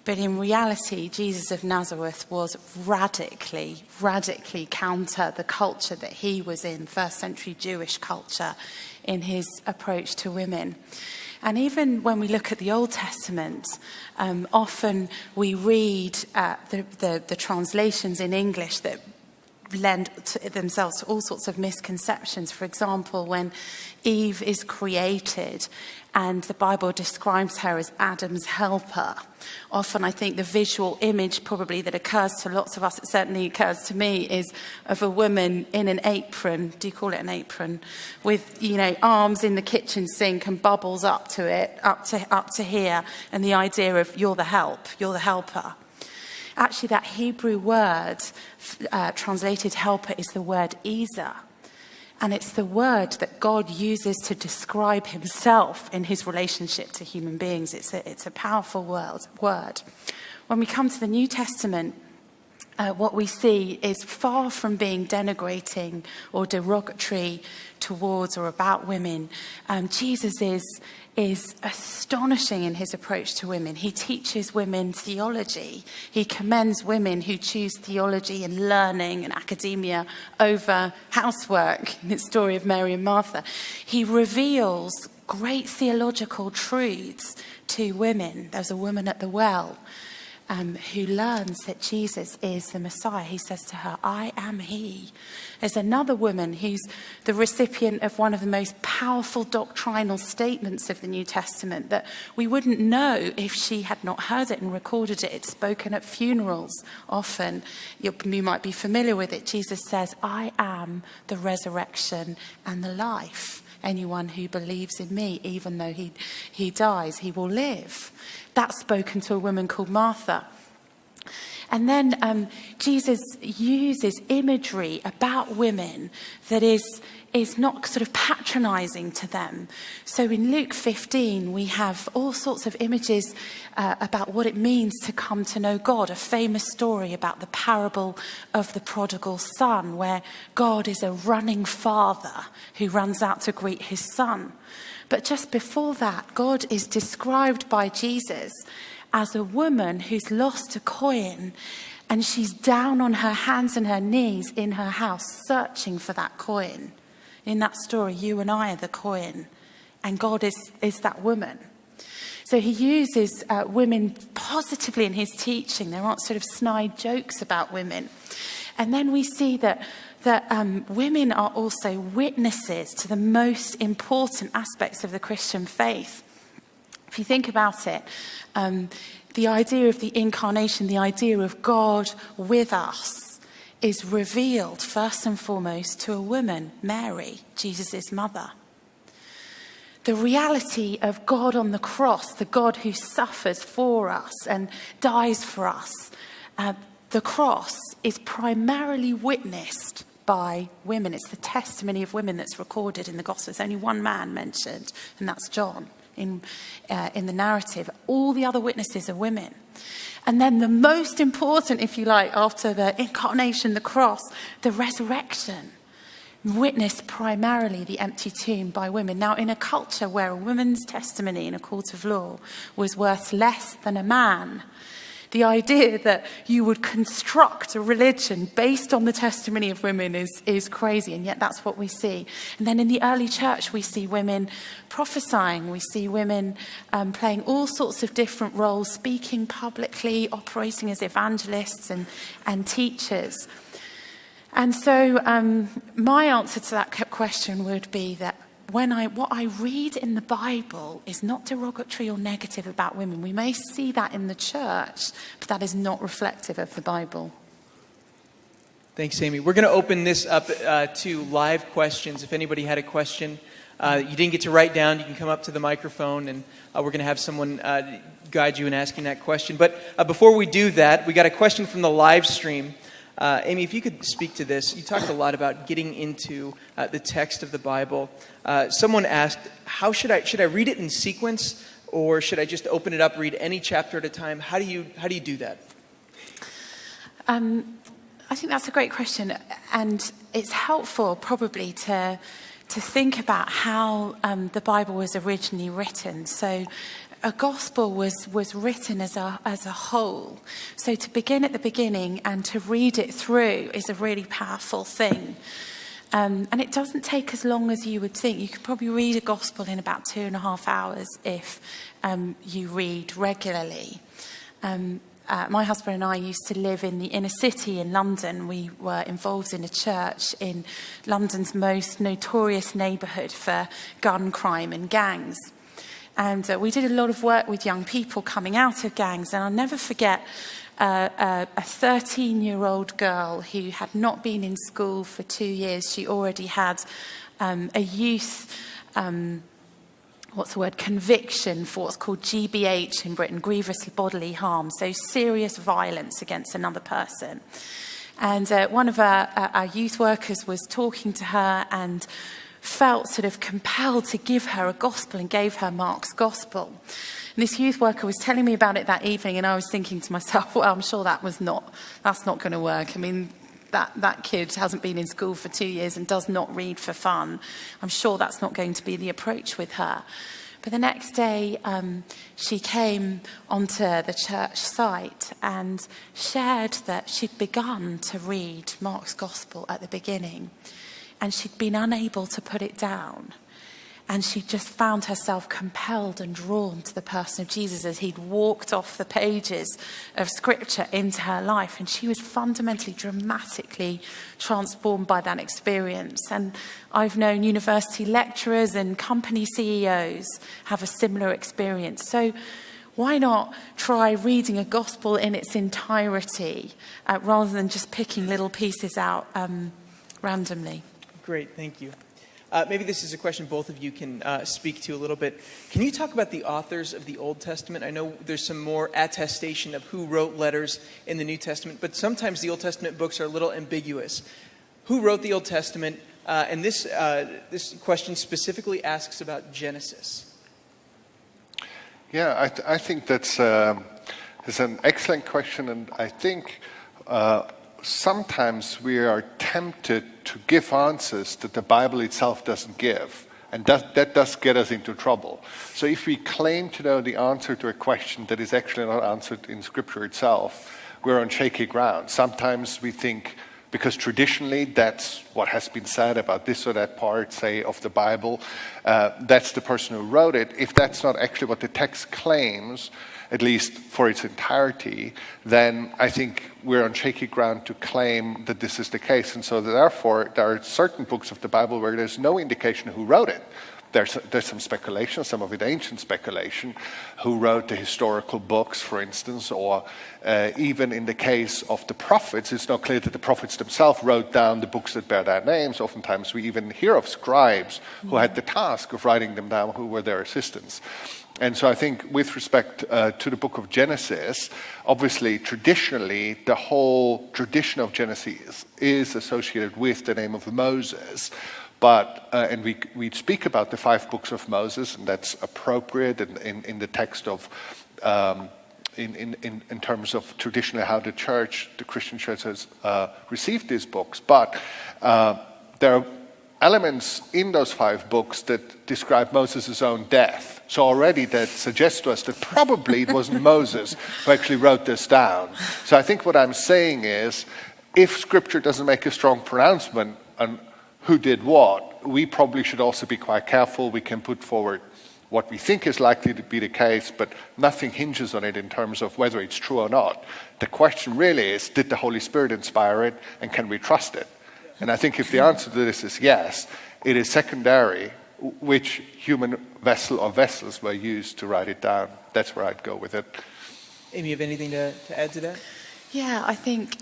But in reality, Jesus of Nazareth was radically counter the culture that he was in, first century Jewish culture, in his approach to women. And even when we look at the Old Testament, often we read the translations in English that lend themselves to all sorts of misconceptions. For example, when Eve is created and the Bible describes her as Adam's helper, often I think the visual image probably that occurs to lots of us, it certainly occurs to me, is of a woman in an apron. Do you call it an apron? With, arms in the kitchen sink and bubbles up to it, up to here, and the idea of you're the helper. Actually, that Hebrew word translated helper is the word Ezer. And it's the word that God uses to describe himself in his relationship to human beings. It's a powerful word. When we come to the New Testament, what we see is far from being denigrating or derogatory towards or about women. Jesus is astonishing in his approach to women. He teaches women theology. He commends women who choose theology and learning and academia over housework in the story of Mary and Martha. He reveals great theological truths to women. There's a woman at the well who learns that Jesus is the Messiah. He says to her, I am he. There's another woman who's the recipient of one of the most powerful doctrinal statements of the New Testament that we wouldn't know if she had not heard it and recorded it. It's spoken at funerals often. You might be familiar with it. Jesus says, I am the resurrection and the life. Anyone who believes in me, even though he dies, he will live. That's spoken to a woman called Martha. And then Jesus uses imagery about women that is is not sort of patronizing to them. So in Luke 15, we have all sorts of images about what it means to come to know God, a famous story about the parable of the prodigal son, where God is a running father who runs out to greet his son. But just before that, God is described by Jesus as a woman who's lost a coin, and she's down on her hands and her knees in her house searching for that coin. In that story, you and I are the coin, and God is that woman. So he uses women positively in his teaching. There aren't sort of snide jokes about women. And then we see that women are also witnesses to the most important aspects of the Christian faith. If you think about it, the idea of the incarnation, the idea of God with us, is revealed first and foremost to a woman, Mary, Jesus' mother. The reality of God on the cross, the God who suffers for us and dies for us, the cross is primarily witnessed by women. It's the testimony of women that's recorded in the Gospels. There's only one man mentioned, and that's John in the narrative. All the other witnesses are women. And then the most important, if you like, after the incarnation, the cross, the resurrection, witnessed primarily the empty tomb by women. Now, in a culture where a woman's testimony in a court of law was worth less than a man, the idea that you would construct a religion based on the testimony of women is crazy, and yet that's what we see. And then in the early church, we see women prophesying, we see women playing all sorts of different roles, speaking publicly, operating as evangelists and teachers. And so my answer to that question would be that what I read in the Bible is not derogatory or negative about women. We may see that in the church, but that is not reflective of the Bible. Thanks, Amy. We're going to open this up to live questions. If anybody had a question you didn't get to write down, you can come up to the microphone, and we're going to have someone guide you in asking that question. But before we do that, we got a question from the live stream. Amy, if you could speak to this. You talked a lot about getting into the text of the Bible. Someone asked, how should I read it in sequence, or should I just open it up, read any chapter at a time? How do you do that? I think that's a great question, and it's helpful probably to think about how the Bible was originally written. So a gospel was written as a whole. So to begin at the beginning and to read it through is a really powerful thing. And it doesn't take as long as you would think. You could probably read a gospel in about 2.5 hours if you read regularly. My husband and I used to live in the inner city in London. We were involved in a church in London's most notorious neighbourhood for gun crime and gangs. And we did a lot of work with young people coming out of gangs. And I'll never forget a 13-year-old girl who had not been in school for 2 years. She already had a youth, conviction for what's called GBH in Britain, grievous bodily harm. So serious violence against another person. And one of our youth workers was talking to her and felt sort of compelled to give her a gospel and gave her Mark's gospel. And this youth worker was telling me about it that evening, and I was thinking to myself, well, I'm sure that's not going to work. I mean, that kid hasn't been in school for 2 years and does not read for fun. I'm sure that's not going to be the approach with her. But the next day, she came onto the church site and shared that she'd begun to read Mark's gospel at the beginning, and she'd been unable to put it down. And she just found herself compelled and drawn to the person of Jesus as he'd walked off the pages of Scripture into her life. And she was fundamentally, dramatically transformed by that experience. And I've known university lecturers and company CEOs have a similar experience. So why not try reading a gospel in its entirety rather than just picking little pieces out randomly? Great, thank you. Maybe this is a question both of you can speak to a little bit. Can you talk about the authors of the Old Testament? I know there's some more attestation of who wrote letters in the New Testament, but sometimes the Old Testament books are a little ambiguous. Who wrote the Old Testament? And this question specifically asks about Genesis. Yeah, I think that's an excellent question, and I think sometimes we are tempted to give answers that the Bible itself doesn't give, and that does get us into trouble. So if we claim to know the answer to a question that is actually not answered in Scripture itself, we're on shaky ground. Sometimes we think, because traditionally that's what has been said about this or that part, say, of the Bible, that's the person who wrote it. If that's not actually what the text claims, at least for its entirety, then I think we're on shaky ground to claim that this is the case. And so therefore, there are certain books of the Bible where there's no indication who wrote it. There's some speculation, some of it ancient speculation, who wrote the historical books, for instance, or even in the case of the prophets, it's not clear that the prophets themselves wrote down the books that bear their names. Oftentimes we even hear of scribes who had the task of writing them down, who were their assistants. And so I think with respect to the book of Genesis, obviously, traditionally, the whole tradition of Genesis is associated with the name of Moses. But, and we speak about the 5 books of Moses, and that's appropriate in the text of, in terms of traditionally how the Christian church has received these books. But there are elements in those 5 books that describe Moses' own death. So already that suggests to us that probably it wasn't Moses who actually wrote this down. So I think what I'm saying is, if Scripture doesn't make a strong pronouncement on who did what, we probably should also be quite careful. We can put forward what we think is likely to be the case, but nothing hinges on it in terms of whether it's true or not. The question really is, did the Holy Spirit inspire it, and can we trust it? And I think if the answer to this is yes, it is secondary which human vessel or vessels were used to write it down. That's where I'd go with it. Amy, you have anything to add to that? Yeah, I think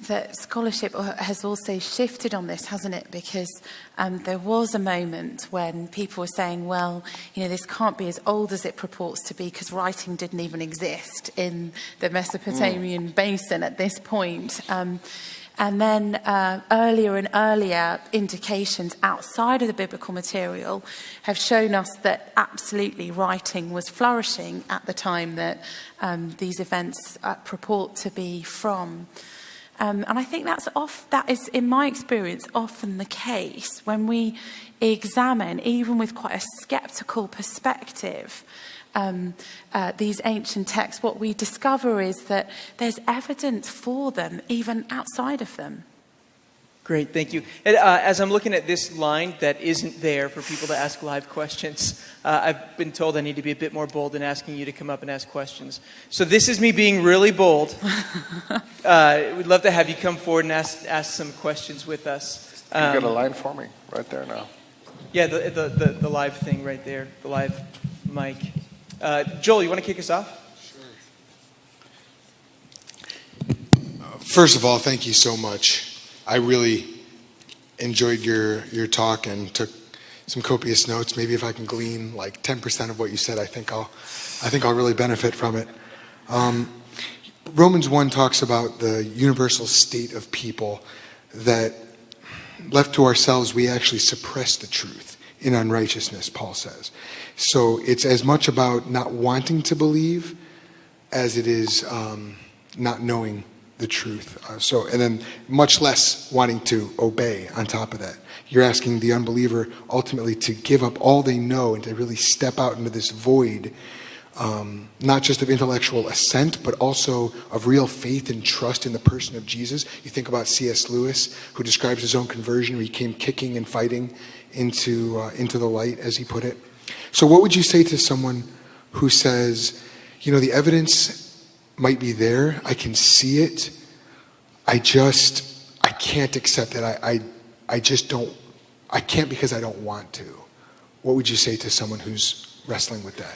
that scholarship has also shifted on this, hasn't it? Because there was a moment when people were saying, well, this can't be as old as it purports to be because writing didn't even exist in the Mesopotamian basin at this point. And then earlier and earlier indications outside of the biblical material have shown us that absolutely writing was flourishing at the time that these events purport to be from. And I think that is, in my experience, often the case when we examine, even with quite a skeptical perspective, these ancient texts. What we discover is that there's evidence for them, even outside of them. Great, thank you. And, as I'm looking at this line that isn't there for people to ask live questions, I've been told I need to be a bit more bold in asking you to come up and ask questions. So this is me being really bold. We'd love to have you come forward and ask some questions with us. You got a line for me right there now. Yeah, the live thing right there, the live mic. Joel, you want to kick us off? First of all, thank you so much. I really enjoyed your talk and took some copious notes. Maybe if I can glean like 10% of what you said, I think I'll really benefit from it. Romans 1 talks about the universal state of people that left to ourselves, we actually suppress the truth in unrighteousness, Paul says. So it's as much about not wanting to believe as it is not knowing the truth. And then much less wanting to obey on top of that. You're asking the unbeliever ultimately to give up all they know and to really step out into this void, not just of intellectual assent, but also of real faith and trust in the person of Jesus. You think about C.S. Lewis, who describes his own conversion, where he came kicking and fighting into the light, as he put it. So what would you say to someone who says, the evidence might be there, I can see it, I can't accept it, I can't because I don't want to. What would you say to someone who's wrestling with that?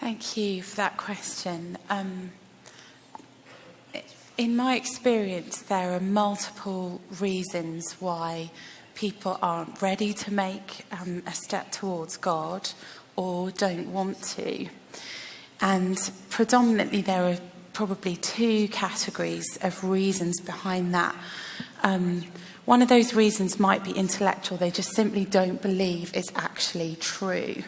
Thank you for that question. In my experience, there are multiple reasons why people aren't ready to make a step towards God or don't want to. And predominantly there are probably 2 categories of reasons behind that. one of those reasons might be intellectual. They just simply don't believe it's actually true.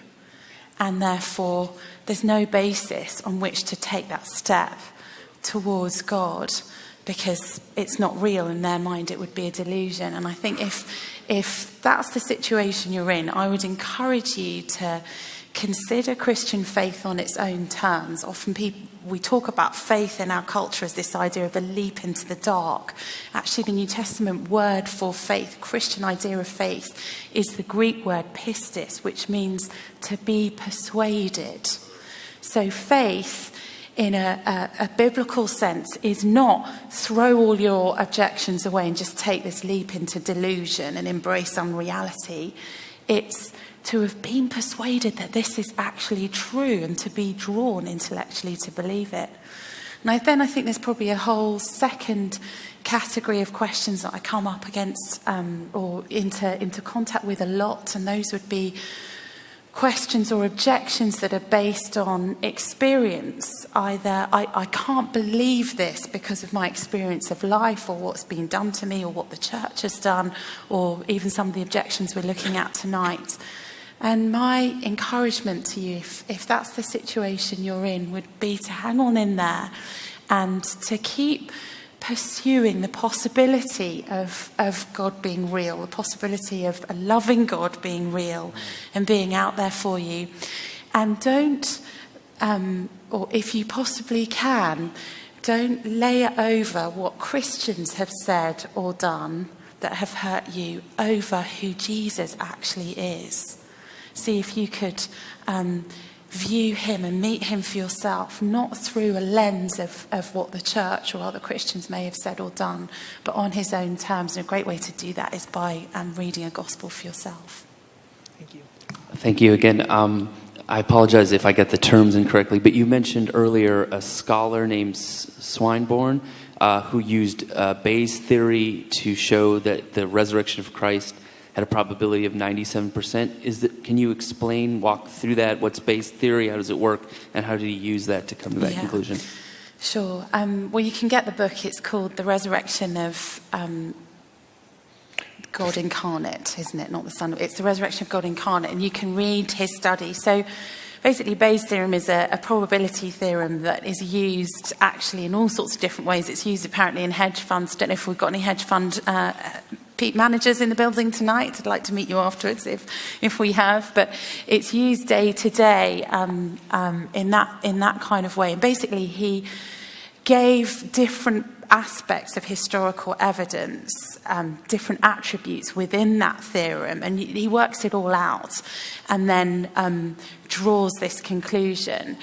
And therefore, there's no basis on which to take that step towards God, because it's not real. In their mind, it would be a delusion. And I think if that's the situation you're in, I would encourage you to consider Christian faith on its own terms. Often we talk about faith in our culture as this idea of a leap into the dark. Actually, the New Testament word for faith, Christian idea of faith, is the Greek word pistis, which means to be persuaded. So faith, in a biblical sense, is not throw all your objections away and just take this leap into delusion and embrace unreality. It's to have been persuaded that this is actually true and to be drawn intellectually to believe it. And then I think there's probably a whole second category of questions that I come up against or into contact with a lot, and those would be questions or objections that are based on experience. Either I can't believe this because of my experience of life or what's been done to me or what the church has done, or even some of the objections we're looking at tonight. And my encouragement to you, if that's the situation you're in, would be to hang on in there and to keep pursuing the possibility of God being real, the possibility of a loving God being real and being out there for you. And don't, or if you possibly can, don't layer over what Christians have said or done that have hurt you over who Jesus actually is. See if you could view him and meet him for yourself, not through a lens of what the church or other Christians may have said or done, but on his own terms. And a great way to do that is by reading a gospel for yourself. Thank you. Thank you again. I apologize if I get the terms incorrectly, but you mentioned earlier a scholar named Swinburne who used Bayes' theory to show that the resurrection of Christ had a probability of 97%. Can you walk through that? What's Bayes' theory? How does it work? And how did he use that to come to that conclusion? Sure. Well, you can get the book. It's called The Resurrection of God Incarnate, isn't it? Not the Son. It's The Resurrection of God Incarnate. And you can read his study. So basically, Bayes' theorem is a probability theorem that is used actually in all sorts of different ways. It's used apparently in hedge funds. I don't know if we've got any hedge fund managers in the building tonight. I'd like to meet you afterwards if we have. But it's used day to day in that kind of way. And basically, he gave different aspects of historical evidence, different attributes within that theorem, and he works it all out and then draws this conclusion,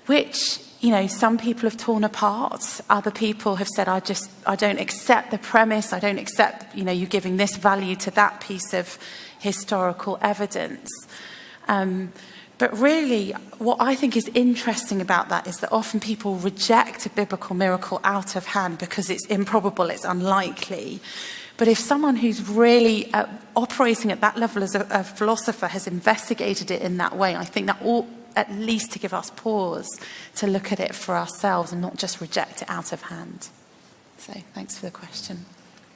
which, you know, some people have torn apart. Other people have said, I don't accept the premise. I don't accept, you giving this value to that piece of historical evidence. But really, what I think is interesting about that is that often people reject a biblical miracle out of hand because it's improbable, it's unlikely. But if someone who's really operating at that level as a philosopher has investigated it in that way, I think that ought at least to give us pause to look at it for ourselves and not just reject it out of hand. So thanks for the question.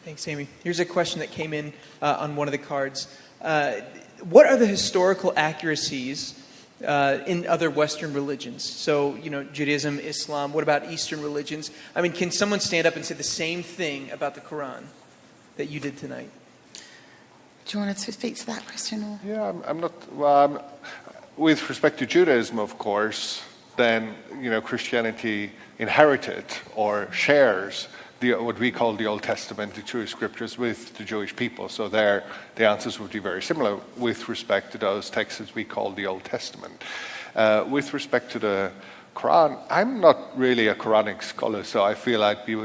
Thanks, Amy. Here's a question that came in on one of the cards. What are the historical accuracies in other Western religions? So, Judaism, Islam, what about Eastern religions? I mean, can someone stand up and say the same thing about the Quran that you did tonight? Do you want to speak to that question? Or? Yeah, I'm not... Well, with respect to Judaism, of course, then, Christianity inherited or shares what we call the Old Testament, the Jewish scriptures, with the Jewish people. So there, the answers would be very similar with respect to those texts that we call the Old Testament. With respect to the Quran, I'm not really a Quranic scholar, so I feel I'd be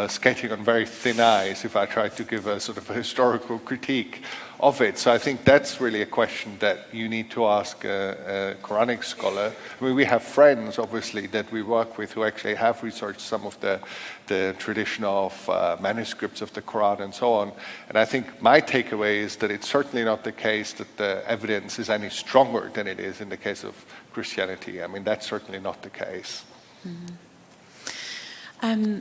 skating on very thin ice if I tried to give a sort of a historical critique of it. So I think that's really a question that you need to ask a Quranic scholar. I mean, we have friends, obviously, that we work with who actually have researched some of the tradition of manuscripts of the Quran and so on. And I think my takeaway is that it's certainly not the case that the evidence is any stronger than it is in the case of Christianity. I mean, that's certainly not the case. Mm-hmm.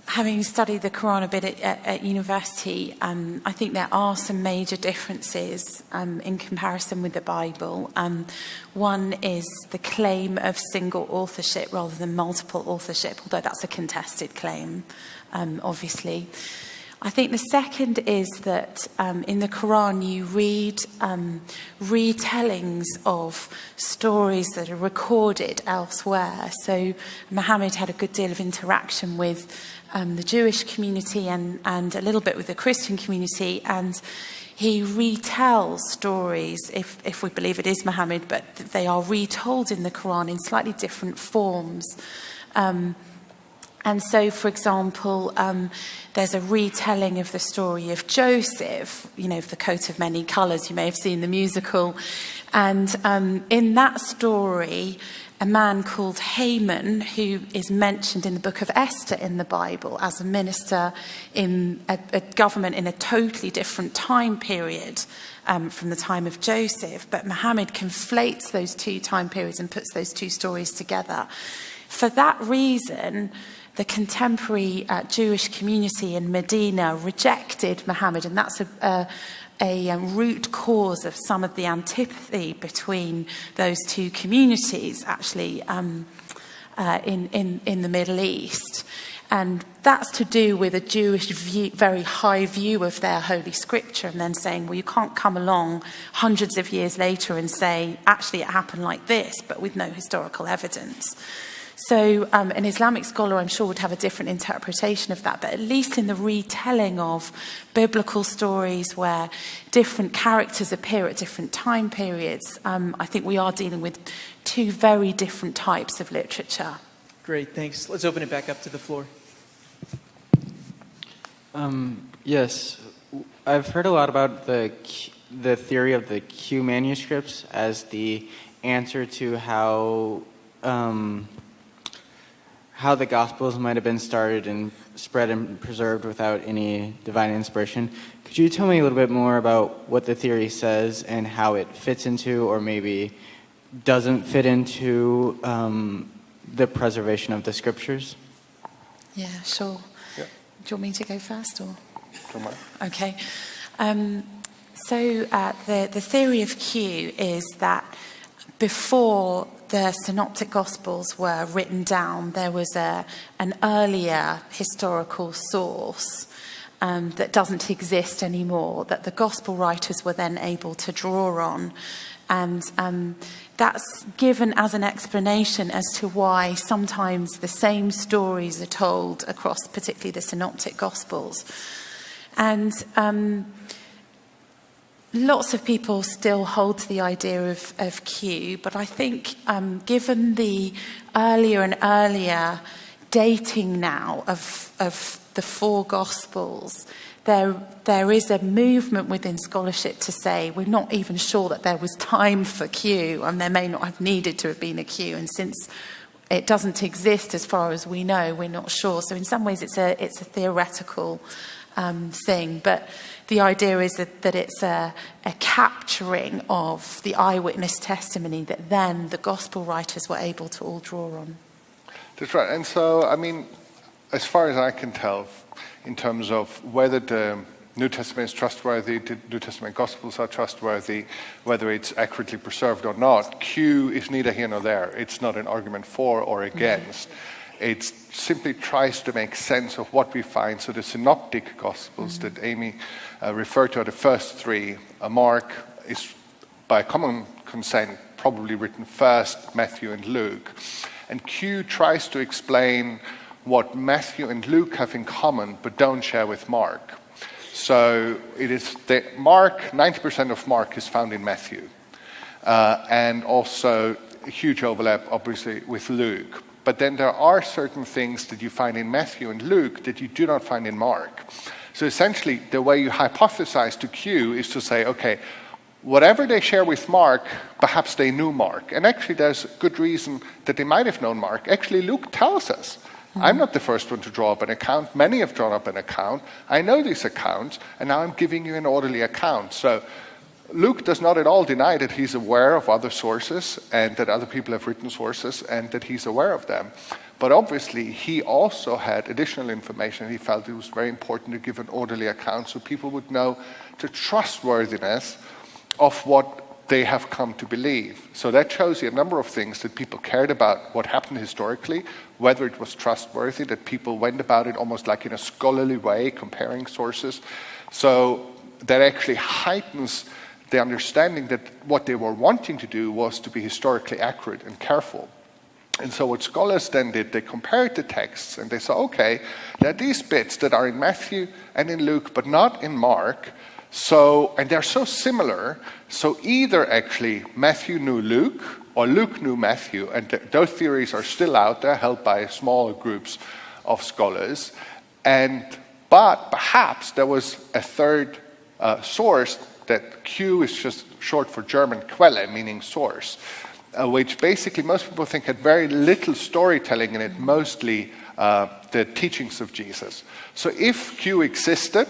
having studied the Quran a bit at university, I think there are some major differences in comparison with the Bible. One is the claim of single authorship rather than multiple authorship, although that's a contested claim, obviously. I think the second is that in the Quran you read retellings of stories that are recorded elsewhere. So Muhammad had a good deal of interaction with the Jewish community and a little bit with the Christian community, and he retells stories, if we believe it is Muhammad, but they are retold in the Quran in slightly different forms. And so, for example, there's a retelling of the story of Joseph, of the coat of many colours. You may have seen the musical. And in that story, a man called Haman, who is mentioned in the book of Esther in the Bible as a minister in a government in a totally different time period from the time of Joseph. But Muhammad conflates those two time periods and puts those two stories together. For that reason, the contemporary Jewish community in Medina rejected Muhammad, and that's a root cause of some of the antipathy between those two communities, actually, in the Middle East. And that's to do with a Jewish view, very high view of their holy scripture, and then saying, well, you can't come along hundreds of years later and say, actually, it happened like this, but with no historical evidence. So an Islamic scholar, I'm sure, would have a different interpretation of that. But at least in the retelling of biblical stories where different characters appear at different time periods, I think we are dealing with two very different types of literature. Great, thanks. Let's open it back up to the floor. Yes, I've heard a lot about the theory of the Q manuscripts as the answer to how the Gospels might have been started and spread and preserved without any divine inspiration. Could you tell me a little bit more about what the theory says and how it fits into, or maybe doesn't fit into, the preservation of the Scriptures? Yeah, sure. Yeah. Do you want me to go first, or? Don't mind. Okay. So the theory of Q is that before the Synoptic Gospels were written down, there was an earlier historical source that doesn't exist anymore, that the Gospel writers were then able to draw on. And that's given as an explanation as to why sometimes the same stories are told across particularly the Synoptic Gospels. And lots of people still hold to the idea of Q, but I think given the earlier and earlier dating now of the four Gospels, there is a movement within scholarship to say we're not even sure that there was time for Q, and there may not have needed to have been a Q, and since it doesn't exist as far as we know, we're not sure. So in some ways it's a theoretical thing, but the idea is that it's a capturing of the eyewitness testimony that then the gospel writers were able to all draw on. That's right. And so, I mean, as far as I can tell, in terms of whether the New Testament is trustworthy, the New Testament Gospels are trustworthy, whether it's accurately preserved or not, Q is neither here nor there. It's not an argument for or against. It simply tries to make sense of what we find. So the Synoptic Gospels that Amy referred to are the first three. Mark is, by common consent, probably written first, Matthew and Luke. And Q tries to explain what Matthew and Luke have in common but don't share with Mark. So it is that Mark, 90% of Mark is found in Matthew. And also a huge overlap, obviously, with Luke. But then there are certain things that you find in Matthew and Luke that you do not find in Mark. So essentially, the way you hypothesize to Q is to say, okay, whatever they share with Mark, perhaps they knew Mark. And actually, there's good reason that they might have known Mark. Actually, Luke tells us, I'm not the first one to draw up an account. Many have drawn up an account. I know these accounts, and now I'm giving you an orderly account. So Luke does not at all deny that he's aware of other sources and that other people have written sources and that he's aware of them. But obviously, he also had additional information. He felt it was very important to give an orderly account so people would know the trustworthiness of what they have come to believe. So that shows you a number of things, that people cared about what happened historically, whether it was trustworthy, that people went about it almost like in a scholarly way, comparing sources. So that actually heightens the understanding that what they were wanting to do was to be historically accurate and careful. And so what scholars then did, they compared the texts and they saw, okay, there are these bits that are in Matthew and in Luke, but not in Mark. So, and they're so similar, so either actually Matthew knew Luke or Luke knew Matthew, and those theories are still out there, held by smaller groups of scholars. But perhaps there was a third source, that Q is just short for German Quelle, meaning source, which basically most people think had very little storytelling in it, mostly the teachings of Jesus. So if Q existed,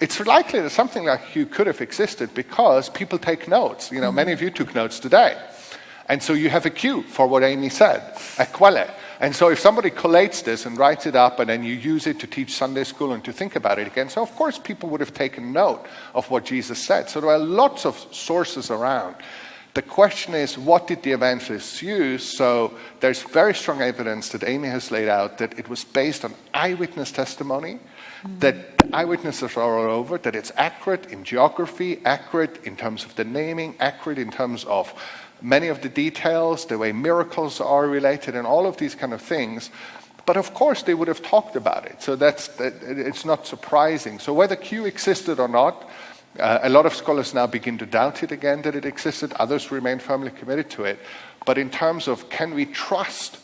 it's likely that something like Q could have existed because people take notes. You know, many of you took notes today. And so you have a Q for what Amy said, a Quelle. And so if somebody collates this and writes it up and then you use it to teach Sunday school and to think about it again, so of course people would have taken note of what Jesus said. So there are lots of sources around. The question is, what did the evangelists use? So there's very strong evidence that Amy has laid out that it was based on eyewitness testimony, that the eyewitnesses are all over, that it's accurate in geography, accurate in terms of the naming, accurate in terms of many of the details, the way miracles are related, and all of these kind of things. But of course, they would have talked about it. So it's not surprising. So whether Q existed or not, a lot of scholars now begin to doubt it again, that it existed. Others remain firmly committed to it. But in terms of can we trust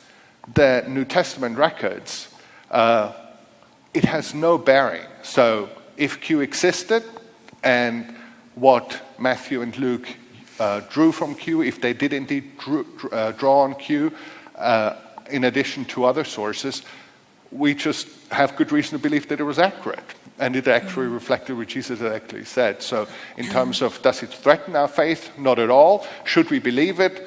the New Testament records, it has no bearing. So if Q existed and what Matthew and Luke drew from Q, if they did indeed draw on Q, in addition to other sources, we just have good reason to believe that it was accurate. And it actually reflected what Jesus had actually said. So in terms of, does it threaten our faith? Not at all. Should we believe it?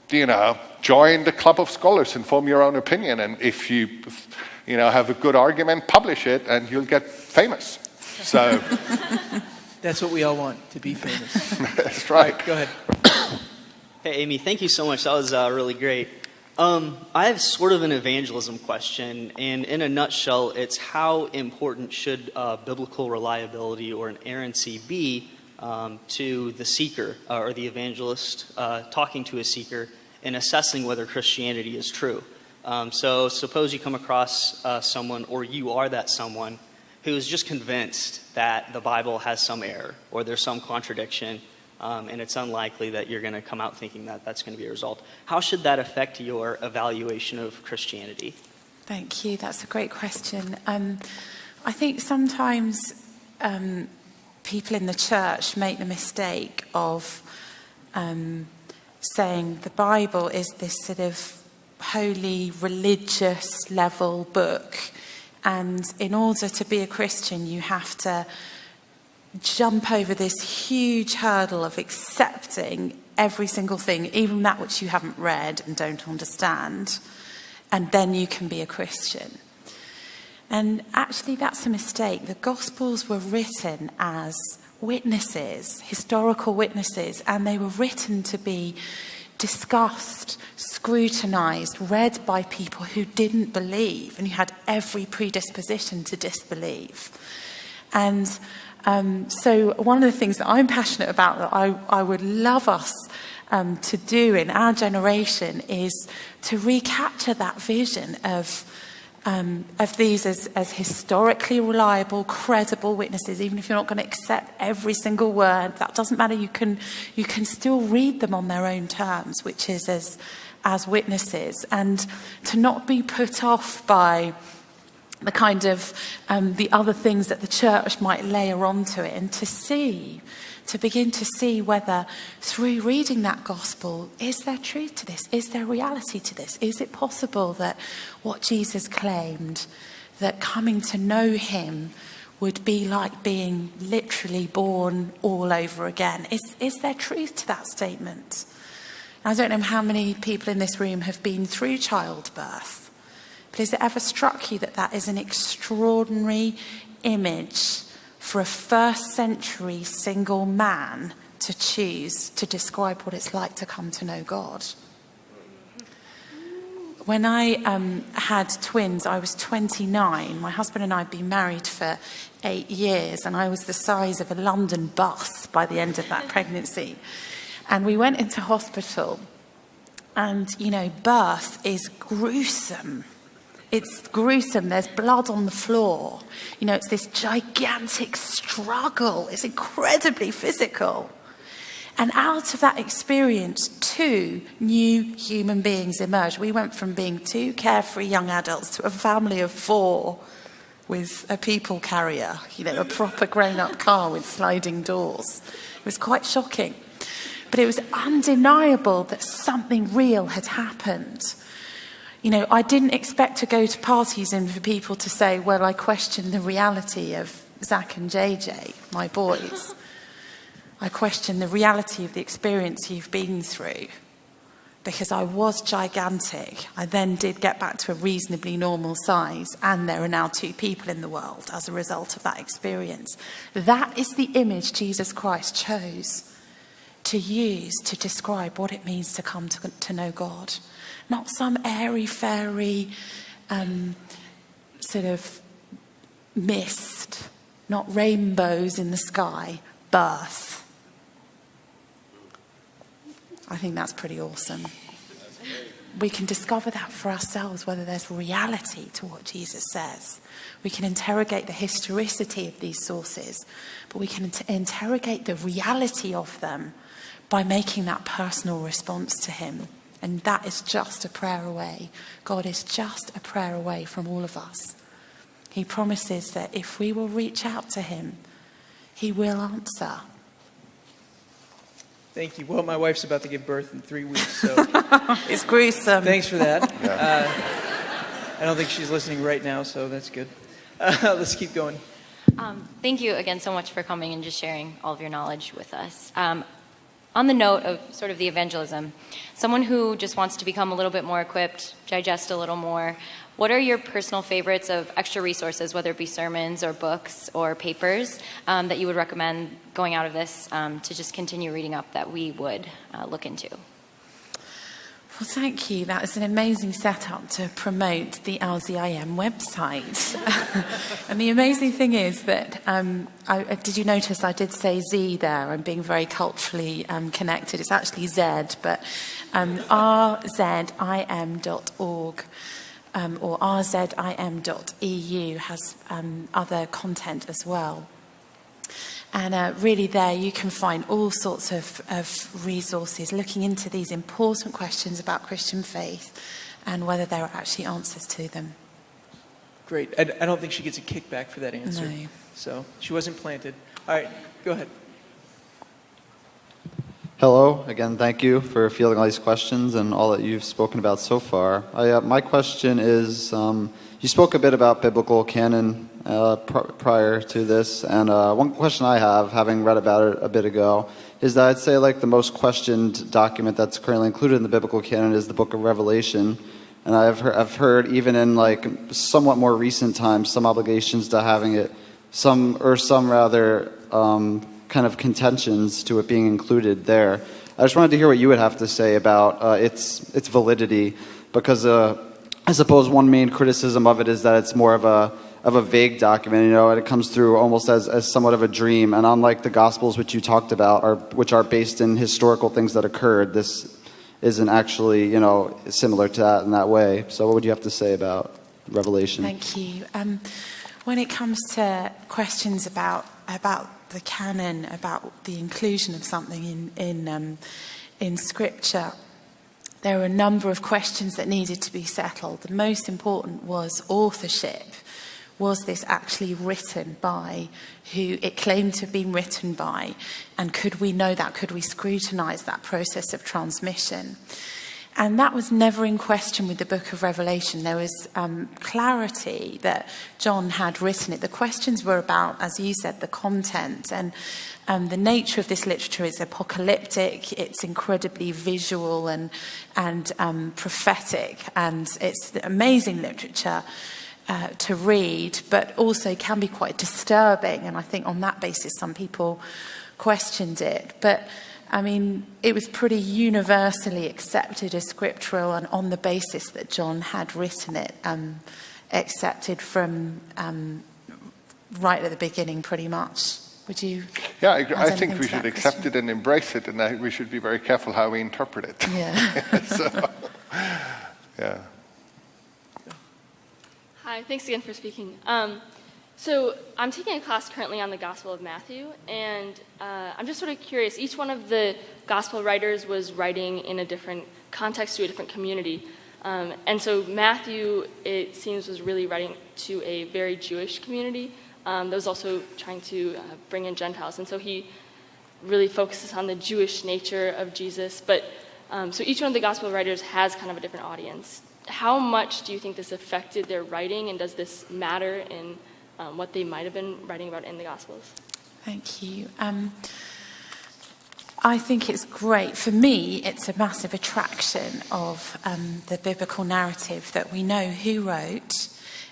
You know, join the club of scholars and form your own opinion. And if you have a good argument, publish it and you'll get famous. So that's what we all want, to be famous. That's right. All right, go ahead. Hey, Amy, thank you so much. That was really great. I have sort of an evangelism question, and in a nutshell, it's how important should biblical reliability or inerrancy be to the seeker or the evangelist talking to a seeker in assessing whether Christianity is true. So suppose you come across someone, or you are that someone, who is just convinced that the Bible has some error or there's some contradiction, and it's unlikely that you're going to come out thinking that that's going to be a result. How should that affect your evaluation of Christianity? Thank you. That's a great question. I think sometimes people in the church make the mistake of saying the Bible is this sort of holy, religious level book. And in order to be a Christian, you have to jump over this huge hurdle of accepting every single thing, even that which you haven't read and don't understand, and then you can be a Christian. And actually, that's a mistake. The Gospels were written as witnesses, historical witnesses, and they were written to be discussed, scrutinized, read by people who didn't believe and who had every predisposition to disbelieve. And so one of the things that I'm passionate about, that I would love us to do in our generation, is to recapture that vision of these as historically reliable, credible witnesses. Even if you're not going to accept every single word, that doesn't matter. You can still read them on their own terms, which is as witnesses, and to not be put off by the kind of the other things that the church might layer onto it, and to begin to see whether through reading that gospel, is there truth to this? Is there reality to this? Is it possible that what Jesus claimed, that coming to know him would be like being literally born all over again. Is there truth to that statement? I don't know how many people in this room have been through childbirth, but has it ever struck you that that is an extraordinary image for a first century single man to choose to describe what it's like to come to know God? When I had twins, I was 29. My husband and I had been married for 8 years, and I was the size of a London bus by the end of that pregnancy. And we went into hospital, and, you know, birth is gruesome. It's gruesome. There's blood on the floor. You know, it's this gigantic struggle. It's incredibly physical. And out of that experience, 2 new human beings emerged. We went from being 2 carefree young adults to a family of 4 with a people carrier, you know, a proper grown-up car with sliding doors. It was quite shocking. But it was undeniable that something real had happened. You know, I didn't expect to go to parties and for people to say, well, I question the reality of Zach and JJ, my boys. I question the reality of the experience you've been through, because I was gigantic. I then did get back to a reasonably normal size, and there are now 2 people in the world as a result of that experience. That is the image Jesus Christ chose to use to describe what it means to come to know God. Not some airy-fairy sort of mist, not rainbows in the sky, birth. I think that's pretty awesome. We can discover that for ourselves, whether there's reality to what Jesus says. We can interrogate the historicity of these sources, but we can interrogate the reality of them by making that personal response to him. And that is just a prayer away. God is just a prayer away from all of us. He promises that if we will reach out to him, he will answer. Thank you. Well, my wife's about to give birth in 3 weeks, so It's gruesome. thanks for that. I don't think she's listening right now, so that's good. Let's keep going. Thank you again so much for coming and just sharing all of your knowledge with us. On the note of sort of the evangelism, someone who just wants to become a little bit more equipped, digest a little more, what are your personal favorites of extra resources, whether it be sermons or books or papers, that you would recommend going out of this to just continue reading up that we would look into? Well, thank you. That is an amazing setup to promote the LZIM website. And the amazing thing is that, did you notice I did say Z there? I'm being very culturally connected. It's actually Z, but rzim.org or rzim.eu has other content as well. And really there you can find all sorts of resources looking into these important questions about Christian faith and whether there are actually answers to them. Great. I don't think she gets a kickback for that answer. No. So she wasn't planted. All right, go ahead. Hello. Again, thank you for fielding all these questions and all that you've spoken about so far. My question is, you spoke a bit about biblical canon prior to this, and one question I have, having read about it a bit ago, is that I'd say like the most questioned document that's currently included in the biblical canon is the book of Revelation. And I've heard even in like somewhat more recent times some obligations to having it, some rather kind of contentions to it being included there. I just wanted to hear what you would have to say about its validity, because I suppose one main criticism of it is that it's more of a vague document, you know, and it comes through almost as somewhat of a dream. And unlike the Gospels, which you talked about, which are based in historical things that occurred, this isn't actually, you know, similar to that in that way. So what would you have to say about Revelation? Thank you. When it comes to questions about the canon, about the inclusion of something in Scripture, there were a number of questions that needed to be settled. The most important was authorship. Was this actually written by who it claimed to have been written by? And could we know that? Could we scrutinize that process of transmission? And that was never in question with the book of Revelation. There was clarity that John had written it. The questions were about, as you said, the content. And the nature of this literature is apocalyptic. It's incredibly visual and prophetic. And it's amazing literature to read, but also can be quite disturbing. And I think on that basis, some people questioned it. But I mean, it was pretty universally accepted as scriptural, and on the basis that John had written it, accepted from right at the beginning, pretty much. Would you? Yeah, I add think anything we to should that, accept Christian? it and embrace it, and we should be very careful how we interpret it. Yeah. So, yeah. Hi, thanks again for speaking. So I'm taking a class currently on the Gospel of Matthew, and I'm just sort of curious. Each one of the Gospel writers was writing in a different context to a different community. And so Matthew, it seems, was really writing to a very Jewish community that was also trying to bring in Gentiles. And so he really focuses on the Jewish nature of Jesus. But so each one of the Gospel writers has kind of a different audience. How much do you think this affected their writing, and does this matter in what they might have been writing about in the Gospels? Thank you. I think it's great. For me, it's a massive attraction of the biblical narrative that we know who wrote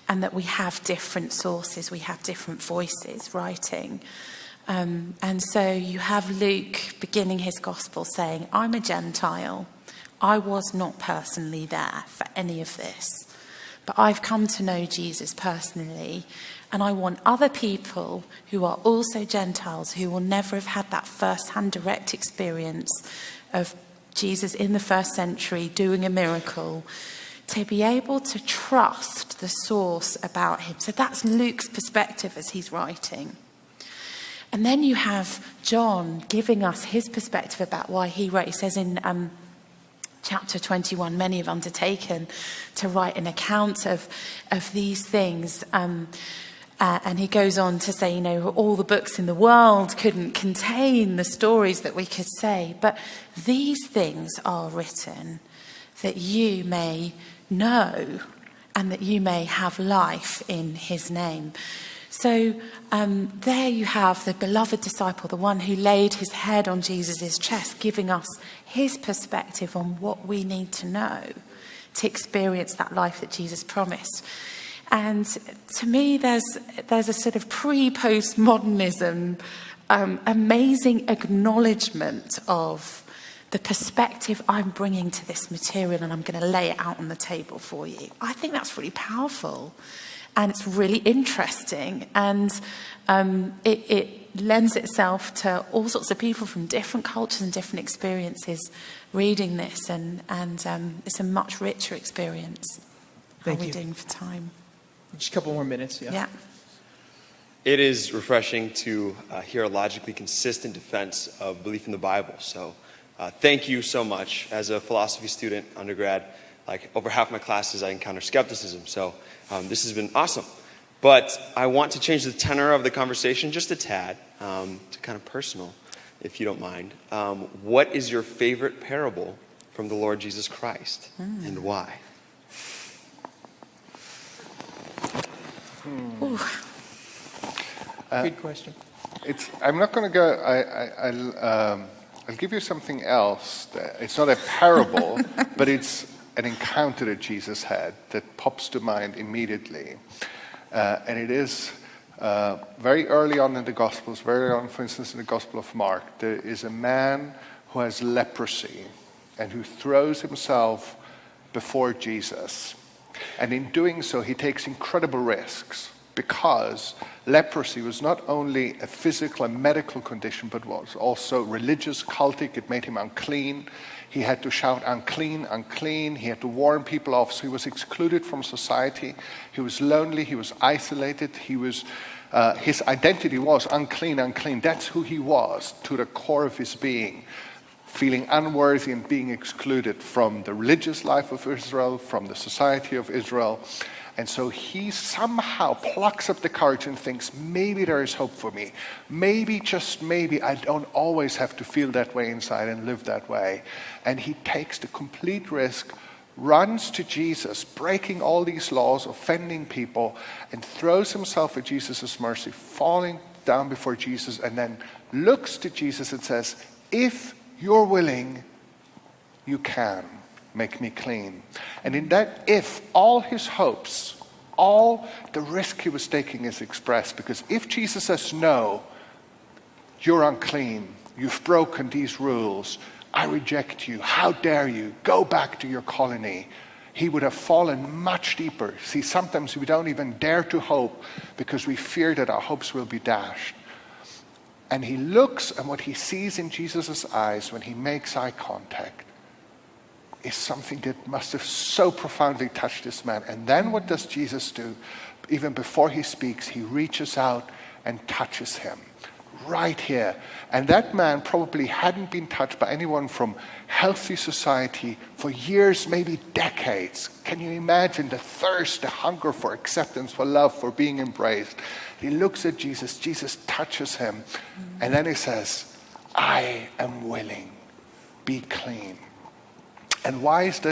and that we have different sources, we have different voices writing. And so you have Luke beginning his gospel saying, I'm a Gentile. I was not personally there for any of this, but I've come to know Jesus personally. And I want other people who are also Gentiles, who will never have had that first-hand direct experience of Jesus in the first century doing a miracle, to be able to trust the source about him. So that's Luke's perspective as he's writing. And then you have John giving us his perspective about why he wrote. He says in chapter 21, many have undertaken to write an account of these things. And he goes on to say, all the books in the world couldn't contain the stories that we could say. But these things are written that you may know and that you may have life in his name. So there you have the beloved disciple, the one who laid his head on Jesus' chest, giving us his perspective on what we need to know to experience that life that Jesus promised. And to me, there's a sort of pre-postmodernism, amazing acknowledgement of the perspective I'm bringing to this material, and I'm going to lay it out on the table for you. I think that's really powerful, and it's really interesting, and it lends itself to all sorts of people from different cultures and different experiences reading this, and it's a much richer experience. Thank How are we you. doing for time? Just a couple more minutes, Yeah. It is refreshing to hear a logically consistent defense of belief in the Bible. So thank you so much. As a philosophy student, undergrad, like over half my classes I encounter skepticism. So this has been awesome. But I want to change the tenor of the conversation just a tad to kind of personal, if you don't mind. What is your favorite parable from the Lord Jesus Christ, and why? Good question. I'm not going to go. I'll give you something else. It's not a parable, but it's an encounter that Jesus had that pops to mind immediately, and it is very early on in the Gospels. Very early on, for instance, in the Gospel of Mark, there is a man who has leprosy and who throws himself before Jesus. And in doing so, he takes incredible risks, because leprosy was not only a physical and medical condition, but was also religious, cultic. It made him unclean. He had to shout, unclean, unclean. He had to warn people off. So he was excluded from society. He was lonely. He was isolated. His identity was unclean, unclean. That's who he was to the core of his being. Feeling unworthy and being excluded from the religious life of Israel, from the society of Israel. And so he somehow plucks up the courage and thinks, maybe there is hope for me. Maybe, just maybe, I don't always have to feel that way inside and live that way. And he takes the complete risk, runs to Jesus, breaking all these laws, offending people, and throws himself at Jesus' mercy, falling down before Jesus, and then looks to Jesus and says, if you're willing, you can make me clean. And in that if, all his hopes, all the risk he was taking is expressed. Because if Jesus says, no, you're unclean, you've broken these rules, I reject you, how dare you, go back to your colony, he would have fallen much deeper. See, sometimes we don't even dare to hope because we fear that our hopes will be dashed. And he looks, and what he sees in Jesus' eyes when he makes eye contact is something that must have so profoundly touched this man. And then what does Jesus do? Even before he speaks, he reaches out and touches him right here. And that man probably hadn't been touched by anyone from healthy society for years, maybe decades. Can you imagine the thirst, the hunger for acceptance, for love, for being embraced? He looks at Jesus, Jesus touches him, and then he says, I am willing, be clean. And why is that?